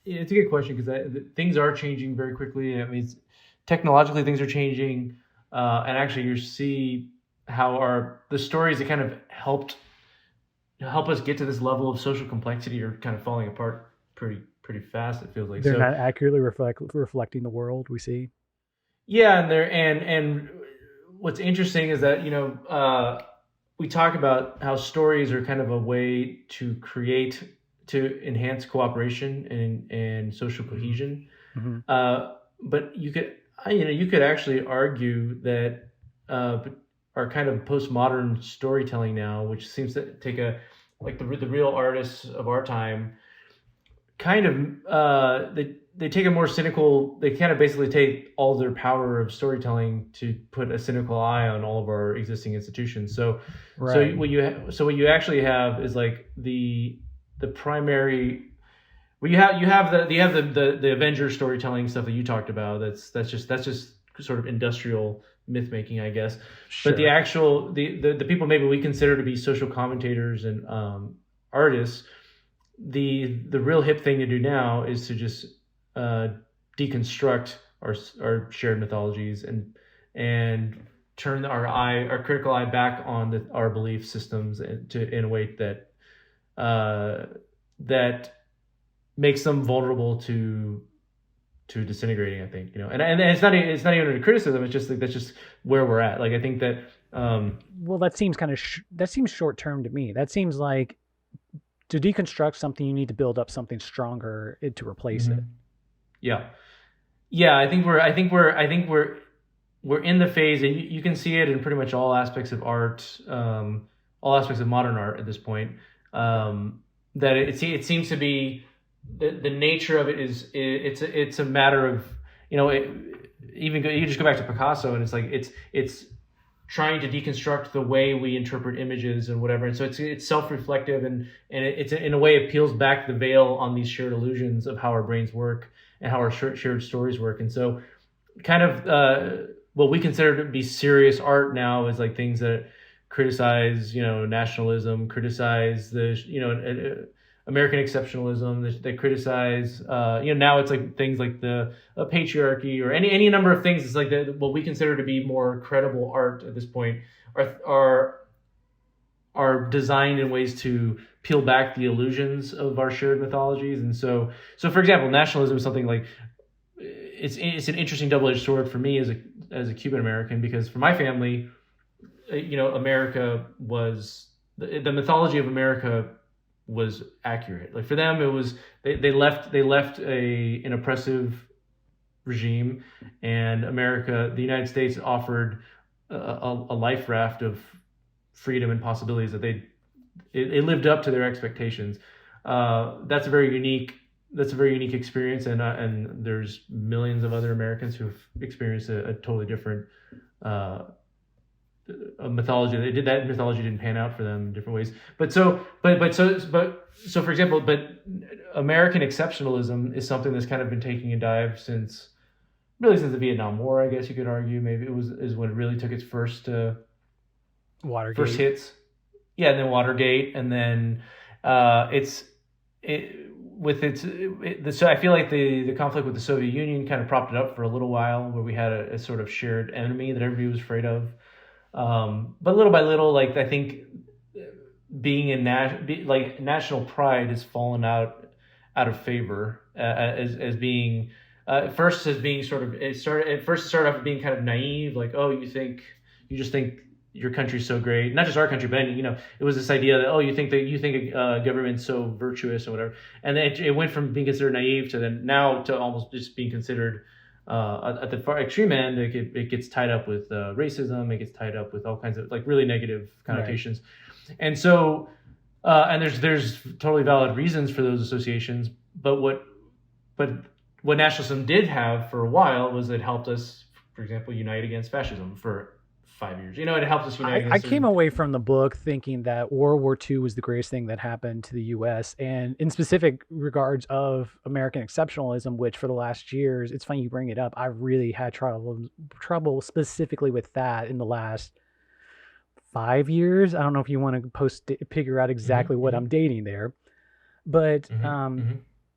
It's a good question, because things are changing very quickly. I mean, technologically things are changing, and actually you see how the stories that kind of help us get to this level of social complexity are kind of falling apart pretty fast. It feels like they're not accurately reflecting the world we see. Yeah, and what's interesting is that we talk about how stories are kind of a way to enhance cooperation and social cohesion. Mm-hmm. But you could actually argue that our kind of postmodern storytelling now, which seems to take a like the real artists of our time, kind of they take a more cynical. They kind of basically take all their power of storytelling to put a cynical eye on all of our existing institutions. So Right. what you actually have is like the primary. Well, you have the Avengers storytelling stuff that you talked about. That's just sort of industrial myth making, I guess. Sure. But the actual the people maybe we consider to be social commentators and artists, the real hip thing to do now is to just deconstruct our shared mythologies and turn our critical eye back on our belief systems in a way that makes them vulnerable to disintegrating, I think, and it's not even a criticism. It's just like that's just where we're at. Like I think that well, that seems that seems short term to me. That seems like to deconstruct something, you need to build up something stronger to replace it. Yeah. I think we're in the phase, and you can see it in pretty much all aspects of art, all aspects of modern art at this point. That it seems to be the nature of it is it's a matter of you just go back to Picasso, and it's like it's trying to deconstruct the way we interpret images and whatever, and so it's self-reflective and it's in a way it peels back the veil on these shared illusions of how our brains work and how our shared stories work. And so kind of what we consider to be serious art now is like things that criticize nationalism, criticize the American exceptionalism. They criticize now it's like things like the patriarchy or any number of things. It's like what we consider to be more credible art at this point are designed in ways to peel back the illusions of our shared mythologies. And so for example, nationalism is something like it's an interesting double-edged sword for me as a Cuban American, because for my family, America was the mythology of America was accurate. Like for them, it was they left an oppressive regime, and the United States offered a life raft of freedom and possibilities that it lived up to their expectations. That's a very unique experience, and there's millions of other Americans who've experienced a totally different a mythology. That mythology didn't pan out for them in different ways. So for example, American exceptionalism is something that's kind of been taking a dive since the Vietnam War, I guess you could argue. Maybe is when it really took its first Watergate. First hits. Yeah, and then Watergate, and then so I feel like the conflict with the Soviet Union kind of propped it up for a little while, where we had a sort of shared enemy that everybody was afraid of. But little by little, like I think being in national pride has fallen out of favor as being first as being sort of it started off being kind of naive, like, oh, you just think your country's so great, not just our country, but it was this idea that you think a government's so virtuous or whatever, and then it went from being considered naive to then now to almost just being considered at the far extreme end. It gets tied up with racism. It gets tied up with all kinds of like really negative connotations, right. And so and there's totally valid reasons for those associations. But what nationalism did have for a while was it helped us, for example, unite against fascism for 5 years. It helped us unite. I came away from the book thinking that World War II was the greatest thing that happened to the U.S. and in specific regards of American exceptionalism, which for the last years, it's funny you bring it up, I really had trouble specifically with that in the last 5 years. I don't know if you want to figure out exactly what I'm dating there, but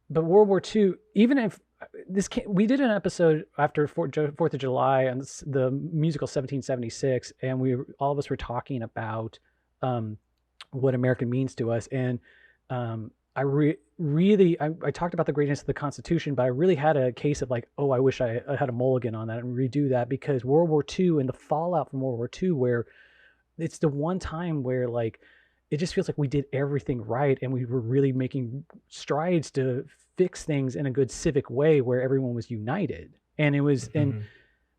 but World War II, even if we did an episode after 4th of July on the musical 1776, and all of us were talking about what American means to us. And I talked about the greatness of the Constitution, but I really had a case of like, I wish I had a mulligan on that and redo that, because World War II and the fallout from World War II, where it's the one time where like it just feels like we did everything right and we were really making strides to fix things in a good civic way where everyone was united. And it was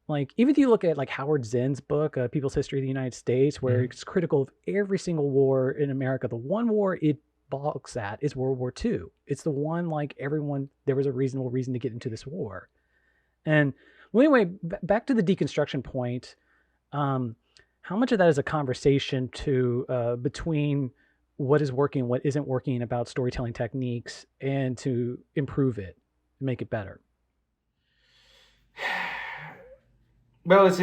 like even if you look at like Howard Zinn's book, People's History of the United States, where it's critical of every single war in America, the one war it balks at is World War II. It's the one like everyone there was a reasonable reason to get into this war. And well, anyway, back to the deconstruction point. How much of that is a conversation between what is working and what isn't working about storytelling techniques, and to improve it, make it better? Well, it's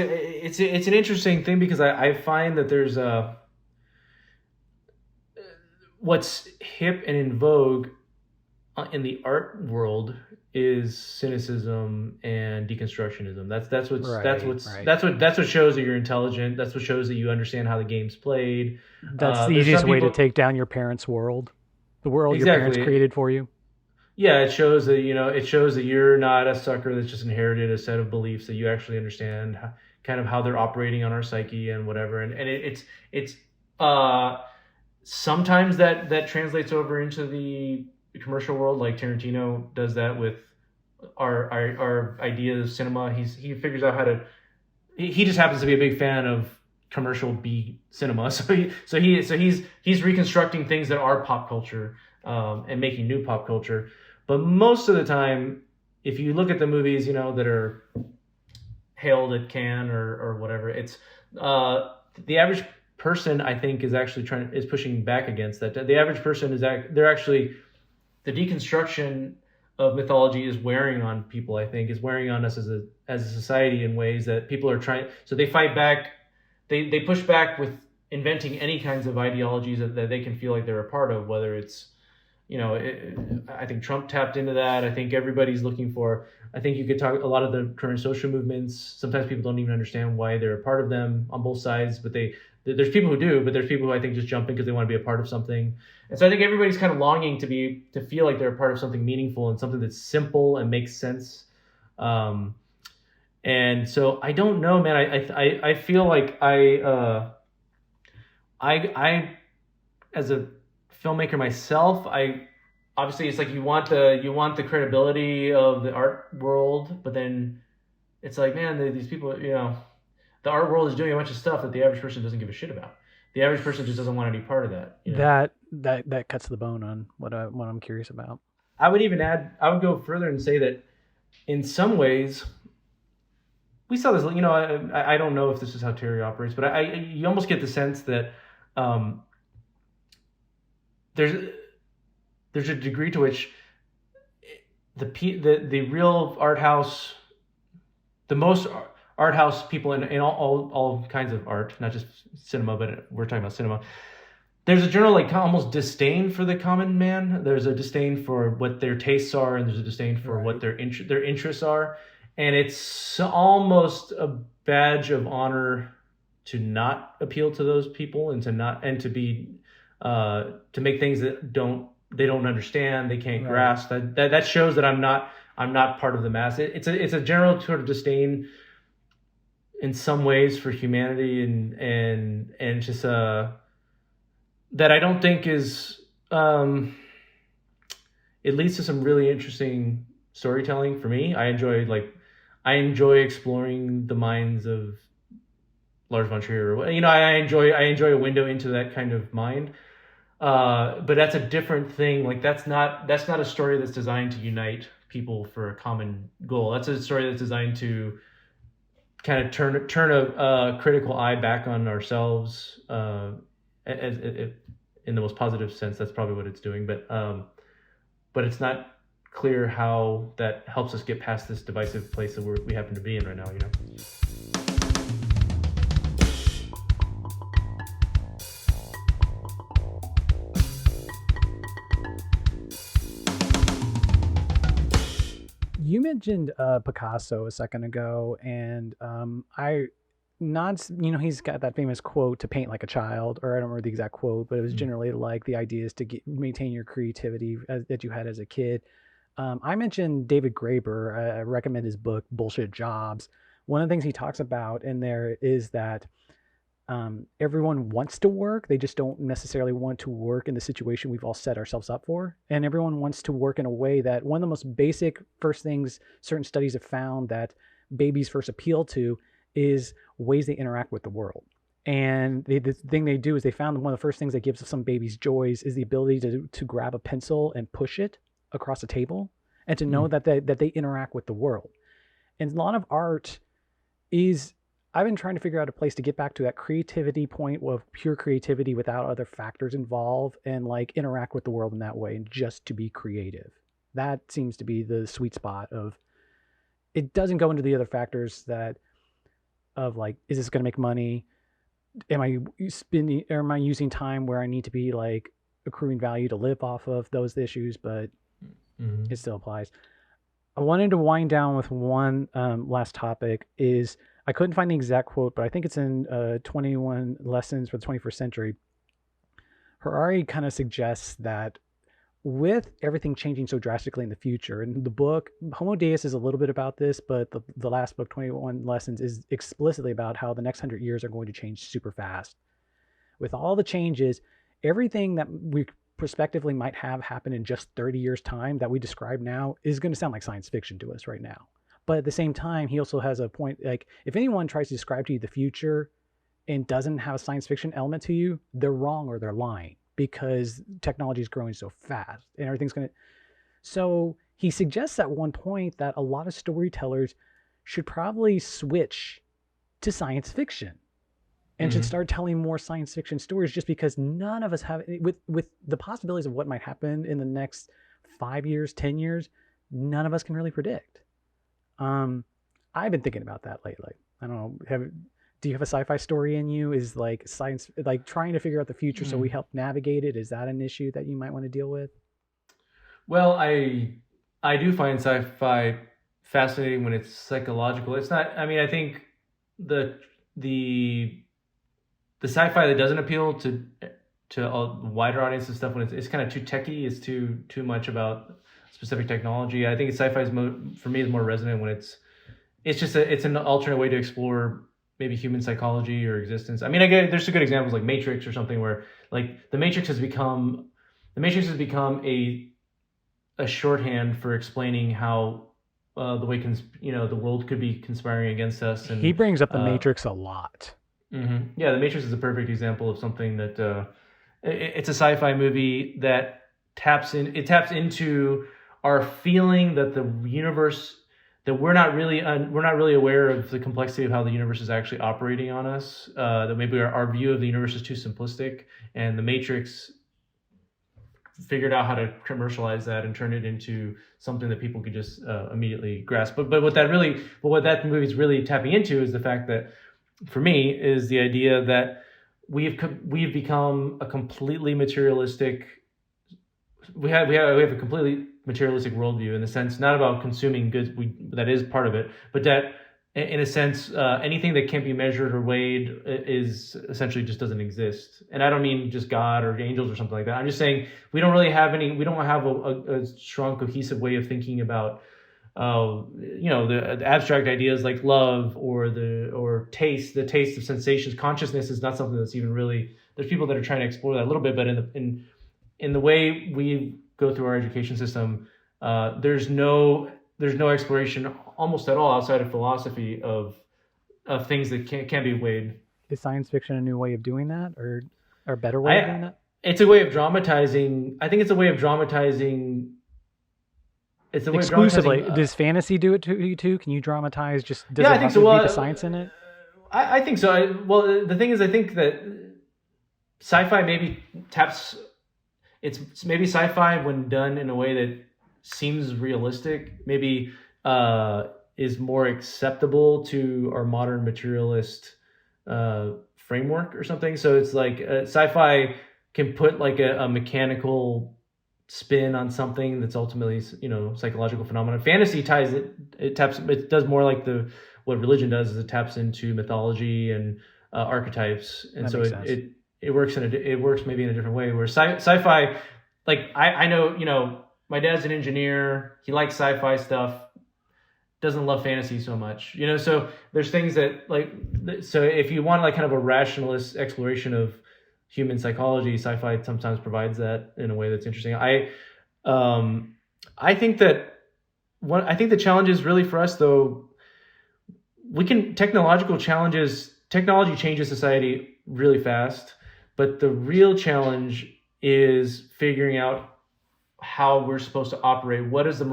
an interesting thing because I find that there's what's hip and in vogue in the art world is cynicism and deconstructionism. That's what shows that you're intelligent. That's what shows that you understand how the game's played. That's the easiest way to take down your parents' world, the world your parents created for you. Yeah, it shows that you're not a sucker that's just inherited a set of beliefs, that you actually understand kind of how they're operating on our psyche and whatever. And it's sometimes that translates over into the commercial world, like Tarantino does that with our ideas of cinema. He figures out how to. He just happens to be a big fan of commercial B cinema, so he's reconstructing things that are pop culture and making new pop culture. But most of the time, if you look at the movies, that are hailed at Cannes or whatever, it's the average person, I think, is pushing back against that. The average person they're actually, the deconstruction of mythology is wearing on people. I think is wearing on us as a society in ways that people are trying. So they fight back. They push back with inventing any kinds of ideologies that they can feel like they're a part of, whether it's, I think Trump tapped into that. I think everybody's looking for, I think you could talk a lot of the current social movements. Sometimes people don't even understand why they're a part of them on both sides, but there's people who do, but there's people who I think just jump in because they want to be a part of something. And so I think everybody's kind of longing to feel like they're a part of something meaningful and something that's simple and makes sense. And so I don't know, man. I feel like I as a filmmaker myself, obviously it's like you want the credibility of the art world, but then it's like, man, these people, the art world is doing a bunch of stuff that the average person doesn't give a shit about. The average person just doesn't want to be part of that. That cuts the bone on what I'm curious about. I would go further and say that in some ways we saw this. I don't know if this is how Terry operates, but you almost get the sense that there's a degree to which the real art house, the most art house people in all kinds of art, not just cinema, but we're talking about cinema. There's a general almost disdain for the common man. There's a disdain for what their tastes are, and there's a disdain for what their interests are, and it's almost a badge of honor to not appeal to those people and to make things that they don't understand, they can't grasp. That shows that I'm not part of the mass. It's a general sort of disdain in some ways for humanity and just that I don't think is it leads to some really interesting storytelling for me. I enjoy exploring the minds of Lars von Trier. I enjoy a window into that kind of mind. But that's a different thing. Like that's not a story that's designed to unite people for a common goal. That's a story that's designed to kind of turn a critical eye back on ourselves. In the most positive sense, that's probably what it's doing. But it's not clear how that helps us get past this divisive place that we happen to be in right now. You mentioned Picasso a second ago, and he's got that famous quote, to paint like a child, or I don't remember the exact quote, but it was generally like the idea is to maintain your creativity that you had as a kid. I mentioned David Graeber. I recommend his book, Bullshit Jobs. One of the things he talks about in there is that everyone wants to work. They just don't necessarily want to work in the situation we've all set ourselves up for. And everyone wants to work in a way that one of the most basic first things certain studies have found that babies first appeal to is ways they interact with the world. And the thing they do is they found one of the first things that gives some babies joys is the ability to grab a pencil and push it across a table, and to know that they interact with the world. And a lot of art is, I've been trying to figure out a place to get back to that creativity point of pure creativity without other factors involved, and like interact with the world in that way, and just to be creative. That seems to be the sweet spot of, it doesn't go into the other factors that of like, is this going to make money? Am I using time where I need to be like accruing value to live off of those issues? But it still applies. I wanted to wind down with one last topic. Is I couldn't find the exact quote, but I think it's in 21 Lessons for the 21st Century. Harari kind of suggests that with everything changing so drastically in the future, and the book Homo Deus is a little bit about this, but the last book, 21 Lessons, is explicitly about how the next 100 years are going to change super fast. With all the changes, everything that we prospectively might have happen in just 30 years time that we describe now is going to sound like science fiction to us right now. But at the same time, he also has a point, like if anyone tries to describe to you the future and doesn't have a science fiction element to you, they're wrong or they're lying, because technology is growing so fast and everything's going to. So he suggests at one point that a lot of storytellers should probably switch to science fiction and should start telling more science fiction stories, just because none of us have, with the possibilities of what might happen in the next 5 years, 10 years, none of us can really predict. I've been thinking about that lately. I don't know. Do you have a sci-fi story in you? Is like science, like trying to figure out the future so we help navigate it? Is that an issue that you might want to deal with? Well, I do find sci-fi fascinating when it's psychological. It's not. I mean, I think the sci-fi that doesn't appeal to a wider audience and stuff, when it's kind of too techy, it's too much about specific technology. I think sci-fi is for me is more resonant when it's an alternate way to explore maybe human psychology or existence. I mean, there's some good examples like Matrix or something, where like the Matrix has become a shorthand for explaining how the way the world could be conspiring against us. And he brings up the Matrix a lot. Yeah, the Matrix is a perfect example of something that it's a sci-fi movie that taps into our feeling that the universe, that we're not really aware of the complexity of how the universe is actually operating on us. That maybe our view of the universe is too simplistic, and the Matrix figured out how to commercialize that and turn it into something that people could just immediately grasp. But what that movie is really tapping into is the fact that, for me, is the idea that we've become a completely materialistic. We have a completely materialistic worldview, in the sense not about consuming goods. That is part of it, but that in a sense anything that can't be measured or weighed is essentially just doesn't exist. And I don't mean just God or angels or something like that. I'm just saying we don't have a strong cohesive way of thinking about the abstract ideas like love or taste, the taste of sensations. Consciousness is not something that's even really, there's people that are trying to explore that a little bit, but in the way we go through our education system, there's no exploration almost at all outside of philosophy of things that can't be weighed. Is science fiction a new way of doing that, or a better way of doing that? It's a way of dramatizing. I think it's a way of dramatizing. It's a way exclusively. Of dramatizing, does fantasy do it to you too? Can you dramatize? Does yeah, it I think have so. to be the science in it? I think so. The thing is, I think that sci-fi maybe taps. It's maybe sci-fi when done in a way that seems realistic, maybe is more acceptable to our modern materialist framework or something. So it's like sci-fi can put like a mechanical spin on something that's ultimately psychological phenomenon. Fantasy it does more like what religion does, is it taps into mythology and archetypes, and so it works maybe in a different way. Where sci-fi, like I know, my dad's an engineer. He likes sci-fi stuff. Doesn't love fantasy so much, So there's things that so if you want like kind of a rationalist exploration of human psychology, sci-fi sometimes provides that in a way that's interesting. I think the challenge is really for us though. technology changes society really fast, but the real challenge is figuring out how we're supposed to operate. What is the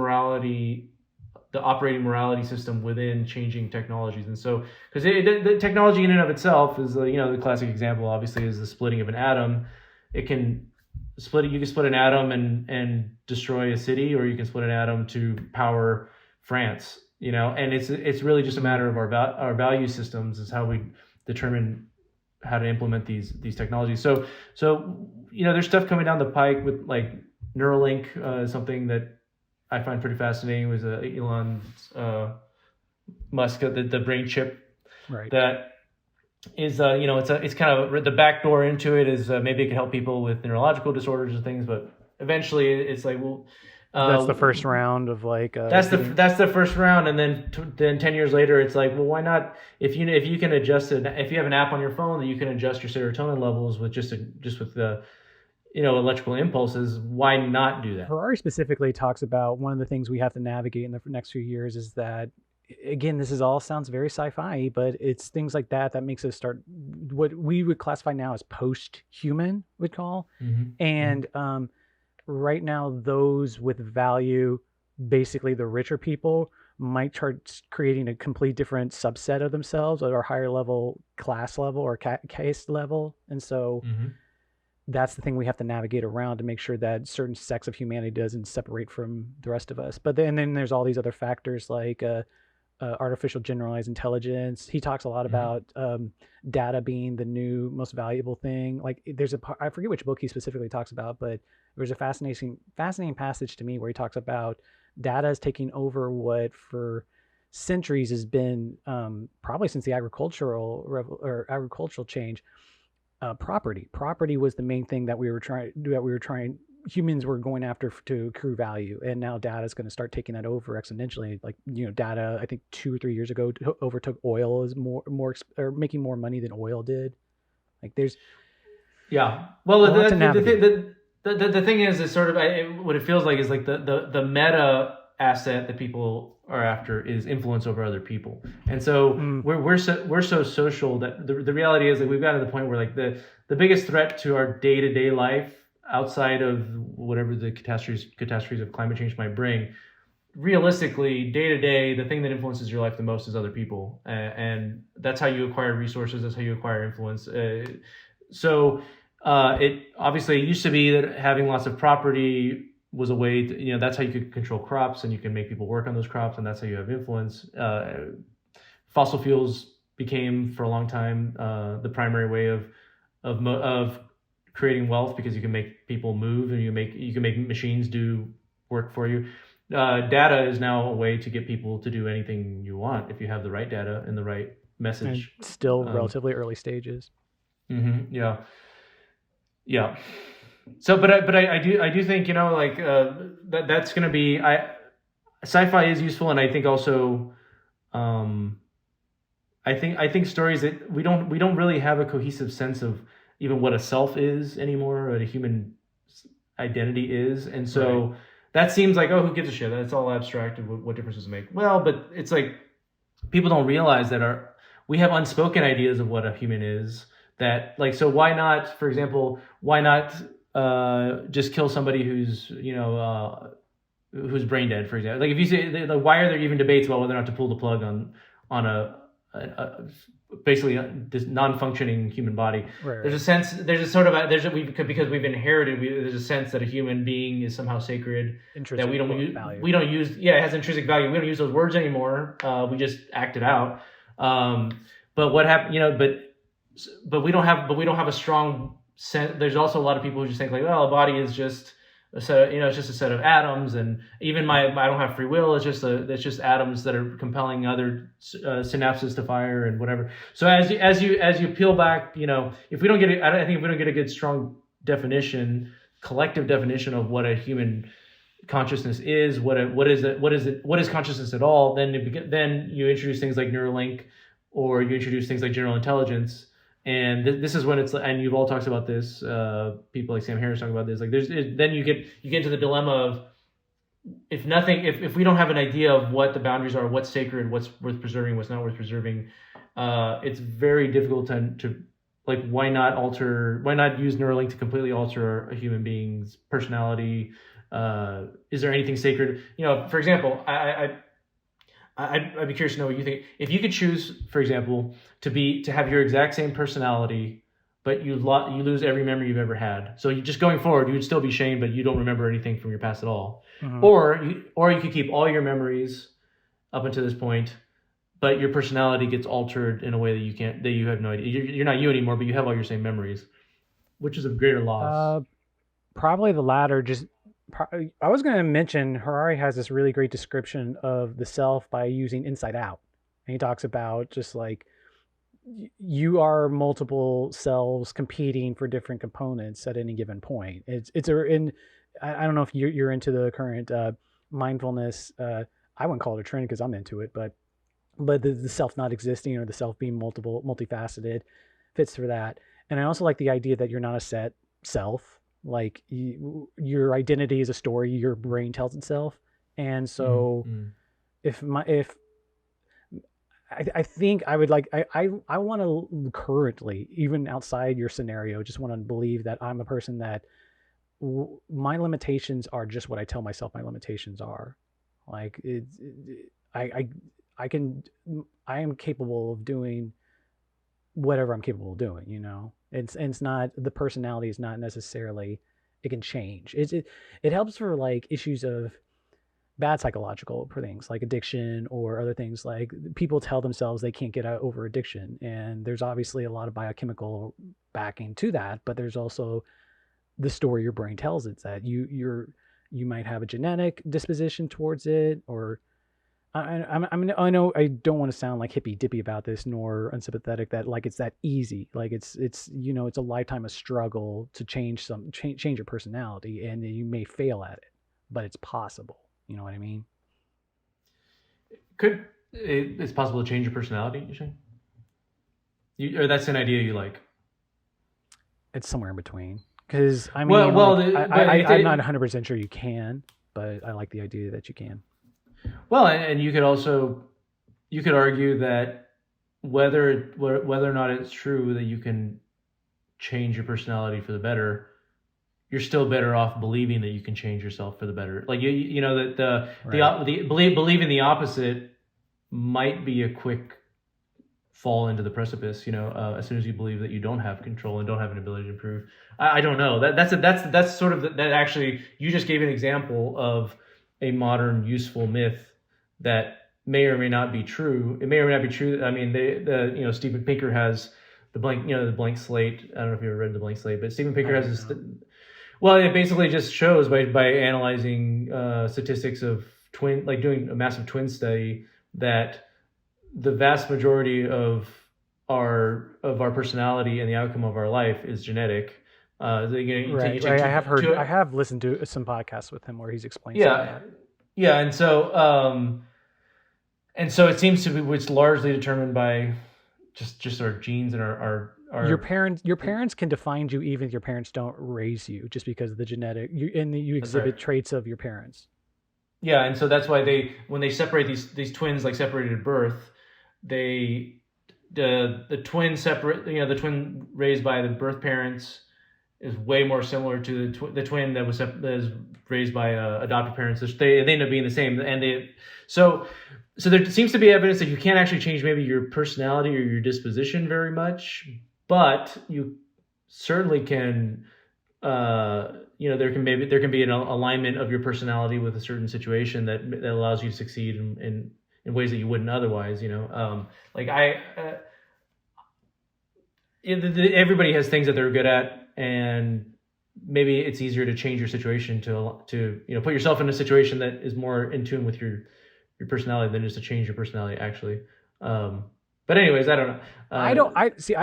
operating morality system within changing technologies? And so, because the technology in and of itself is, the classic example obviously is the splitting of an atom. You can split an atom and destroy a city, or you can split an atom to power France, and it's really just a matter of our value systems is how we determine how to implement these technologies. So there's stuff coming down the pike with like Neuralink, something that I find pretty fascinating was Elon Musk, the brain chip, Right. that is it's kind of the back door into it is maybe it can help people with neurological disorders and things, but eventually it's like, well, That's the first round of like. That's the first round, and then 10 years later, it's like, well, why not? If you can adjust it, if you have an app on your phone that you can adjust your serotonin levels with just with the electrical impulses, why not do that? Harari specifically talks about one of the things we have to navigate in the next few years is that, again, this is all sounds very sci-fi, but it's things like that makes us start what we would classify now as post-human, would call, and right now those with value, basically the richer people, might start creating a complete different subset of themselves at our higher level, class level or caste level, and so that's the thing we have to navigate around to make sure that certain sects of humanity doesn't separate from the rest of us. But then there's all these other factors like artificial generalized intelligence. He talks a lot about data being the new most valuable thing. Like there's I forget which book he specifically talks about, but there's a fascinating passage to me where he talks about data is taking over what for centuries has been probably since the agricultural change. Property was the main thing that we were trying humans were going after to accrue value, and now data is going to start taking that over exponentially. Like data, I think 2 or 3 years ago overtook oil as more or making more money than oil did. Like there's well the thing is sort of what it feels like is like the meta asset that people are after is influence over other people, and so we're so social that the reality is like we've gotten to the point where like the biggest threat to our day-to-day life outside of whatever the catastrophes of climate change might bring, realistically, day to day, the thing that influences your life the most is other people, and that's how you acquire resources. That's how you acquire influence. It obviously used to be that having lots of property was a way to, that's how you could control crops and you can make people work on those crops, and that's how you have influence. Fossil fuels became for a long time the primary way of creating wealth because you can make people move and you can make machines do work for you. Data is now a way to get people to do anything you want if you have the right data and the right message. And still relatively early stages. Yeah. So, but I do think that's going to be sci-fi is useful, and I think also I think stories that we don't really have a cohesive sense of even what a self is anymore, or what a human identity is, and so that seems like, oh, who gives a shit? That's all abstract, and what difference does it make? Well, but it's like people don't realize that we have unspoken ideas of what a human is. That like, so why not, for example, just kill somebody who's brain dead, for example? Like if you say, why are there even debates about whether or not to pull the plug on a basically this non-functioning human body? Right. There's a sense, because we've inherited, there's a sense that a human being is somehow sacred, that we don't use. Yeah, it has intrinsic value. We don't use those words anymore. We just act it out. But what happened? But we don't have a strong sense. There's also a lot of people who just think like, well, a body is just a set, it's just a set of atoms, and even I don't have free will. It's just atoms that are compelling other synapses to fire and whatever. So as you peel back, if we don't get a good strong definition, collective definition of what a human consciousness is, what is consciousness at all, then you introduce things like Neuralink, or you introduce things like general intelligence. And this is when it's, and Yuval talks about this. People like Sam Harris talk about this. Like, then you get into the dilemma of, if we don't have an idea of what the boundaries are, what's sacred, what's worth preserving, what's not worth preserving, it's very difficult to like, why not use Neuralink to completely alter a human being's personality? Is there anything sacred? For example, I'd be curious to know what you think. If you could choose, for example, to have your exact same personality, but you lose every memory you've ever had. So just going forward, you would still be Shane, but you don't remember anything from your past at all. Mm-hmm. Or you could keep all your memories up until this point, but your personality gets altered in a way that you have no idea. You're not you anymore, but you have all your same memories. Which is a greater loss? Probably the latter. I was going to mention Harari has this really great description of the self by using inside out. And he talks about just like you are multiple selves competing for different components at any given point. I don't know if you're into the current mindfulness. I wouldn't call it a trend because I'm into it, but the self not existing or the self being multifaceted fits for that. And I also like the idea that you're not a set self. Like your identity is a story your brain tells itself, and so I think I would like I want to currently, even outside your scenario, just want to believe that I'm a person that my limitations are just what I tell myself my limitations are. Like I am capable of doing whatever I'm capable of doing, it's not, the personality is not necessarily, it can change. It helps for like issues of bad psychological things like addiction or other things. Like people tell themselves they can't get over addiction, and there's obviously a lot of biochemical backing to that, but there's also the story your brain tells it that you might have a genetic disposition towards it, or I know I don't want to sound like hippy dippy about this nor unsympathetic that like it's that easy. Like it's it's a lifetime of struggle to change your personality, and you may fail at it, but it's possible. You know what I mean? It's possible to change your personality, you think? Or that's an idea you like? It's somewhere in between. Because I'm not 100% sure you can, but I like the idea that you can. Well, and you could argue that whether or not it's true that you can change your personality for the better, you're still better off believing that you can change yourself for the better. Like believing the opposite might be a quick fall into the precipice. As soon as you believe that you don't have control and don't have an ability to improve. I don't know. That's sort of that. Actually, you just gave an example of a modern useful myth that may or may not be true. It may or may not be true. I mean, Steven Pinker has the blank slate. I don't know if you ever read The Blank Slate, but Steven Pinker has this. Well, it basically just shows by analyzing statistics of doing a massive twin study, that the vast majority of our personality and the outcome of our life is genetic. Right. I have listened to some podcasts with him where he's explained. Yeah, and so it seems to be, it's largely determined by just our genes and our your parents can define you even if your parents don't raise you, just because of the genetic you exhibit traits of your parents. Yeah, and so that's why when they separate these twins, like separated at birth, the twin the twin raised by the birth parents is way more similar to the twin that was raised by adopted parents. They end up being the same, and so there seems to be evidence that you can't actually change maybe your personality or your disposition very much, but you certainly can. There can be an alignment of your personality with a certain situation that allows you to succeed in ways that you wouldn't otherwise. Everybody has things that they're good at, and maybe it's easier to change your situation to put yourself in a situation that is more in tune with your personality than just to change your personality actually. But anyways, I don't know. I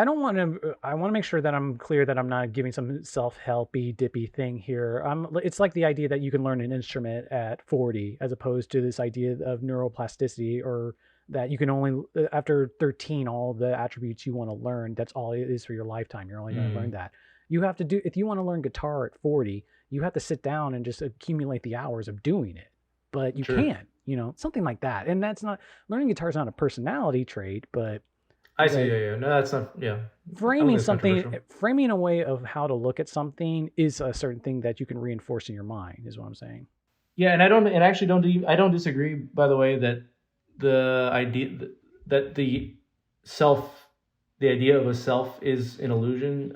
want to make sure that I'm clear that I'm not giving some self-helpy dippy thing here. It's like the idea that you can learn an instrument at 40 as opposed to this idea of neuroplasticity, or that you can only, after 13, all the attributes you want to learn, that's all it is for your lifetime. You're only going to learn that. You have to if you want to learn guitar at 40, you have to sit down and just accumulate the hours of doing it. but you Sure. can't, something like that. And that's not, learning guitar is not a personality trait, but I see. like, Yeah. No, that's not. Yeah. framing that's something, controversial. framing a way of how to look at something is a certain thing that you can reinforce in your mind, is what I'm saying. Yeah, and I don't disagree. By the way, that the idea that the idea of a self is an illusion,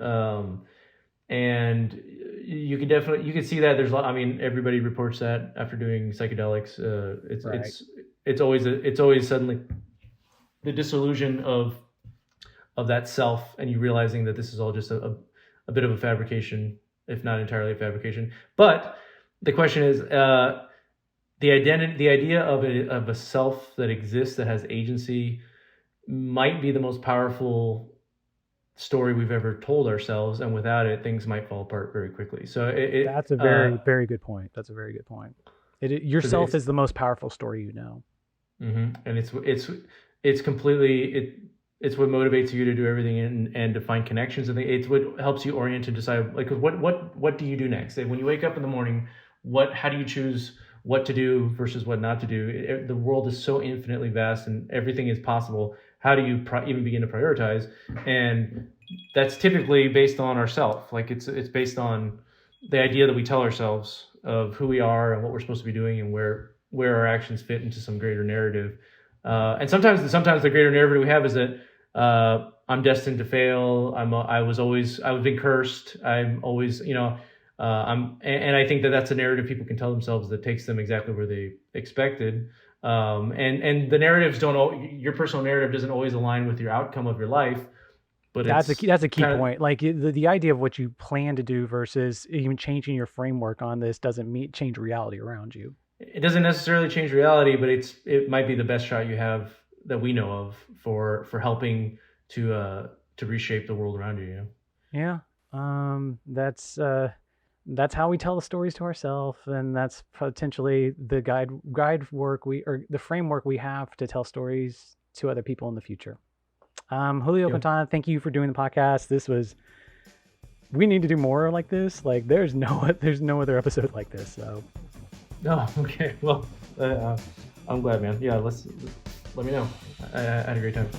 and you can see that there's. I mean, everybody reports that after doing psychedelics. Right. It's always suddenly the disillusion of that self, and you realizing that this is all just a bit of a fabrication, if not entirely a fabrication. But the question is, the idea of a self that exists, that has agency, might be the most powerful story we've ever told ourselves, and without it, things might fall apart very quickly. So That's a very, very good point. That's a very good point. Yourself is the most powerful story you know. And it's completely it's what motivates you to do everything and to find connections, and it's what helps you orient to decide, like, what do you do next. When you wake up in the morning, how do you choose what to do versus what not to do? The world is so infinitely vast and everything is possible. How do you even begin to prioritize? And that's typically based on ourself. Like it's based on the idea that we tell ourselves of who we are and what we're supposed to be doing, and where our actions fit into some greater narrative. And sometimes the greater narrative we have is that I'm destined to fail. I've been cursed. I'm always, and I think that that's a narrative people can tell themselves that takes them exactly where they expected. And the narratives your personal narrative doesn't always align with your outcome of your life. But that's a key point. Like the idea of what you plan to do versus even changing your framework on this doesn't change reality around you. It doesn't necessarily change reality, but it might be the best shot you have that we know of for helping to reshape the world around you. Yeah. That's how we tell the stories to ourselves, and that's potentially the the framework we have to tell stories to other people in the future. Julio Quintana, thank you for doing the podcast. We need to do more like this. Like there's no other episode like this. So. Oh, okay. Well, I'm glad, man. Yeah, let me know. I had a great time.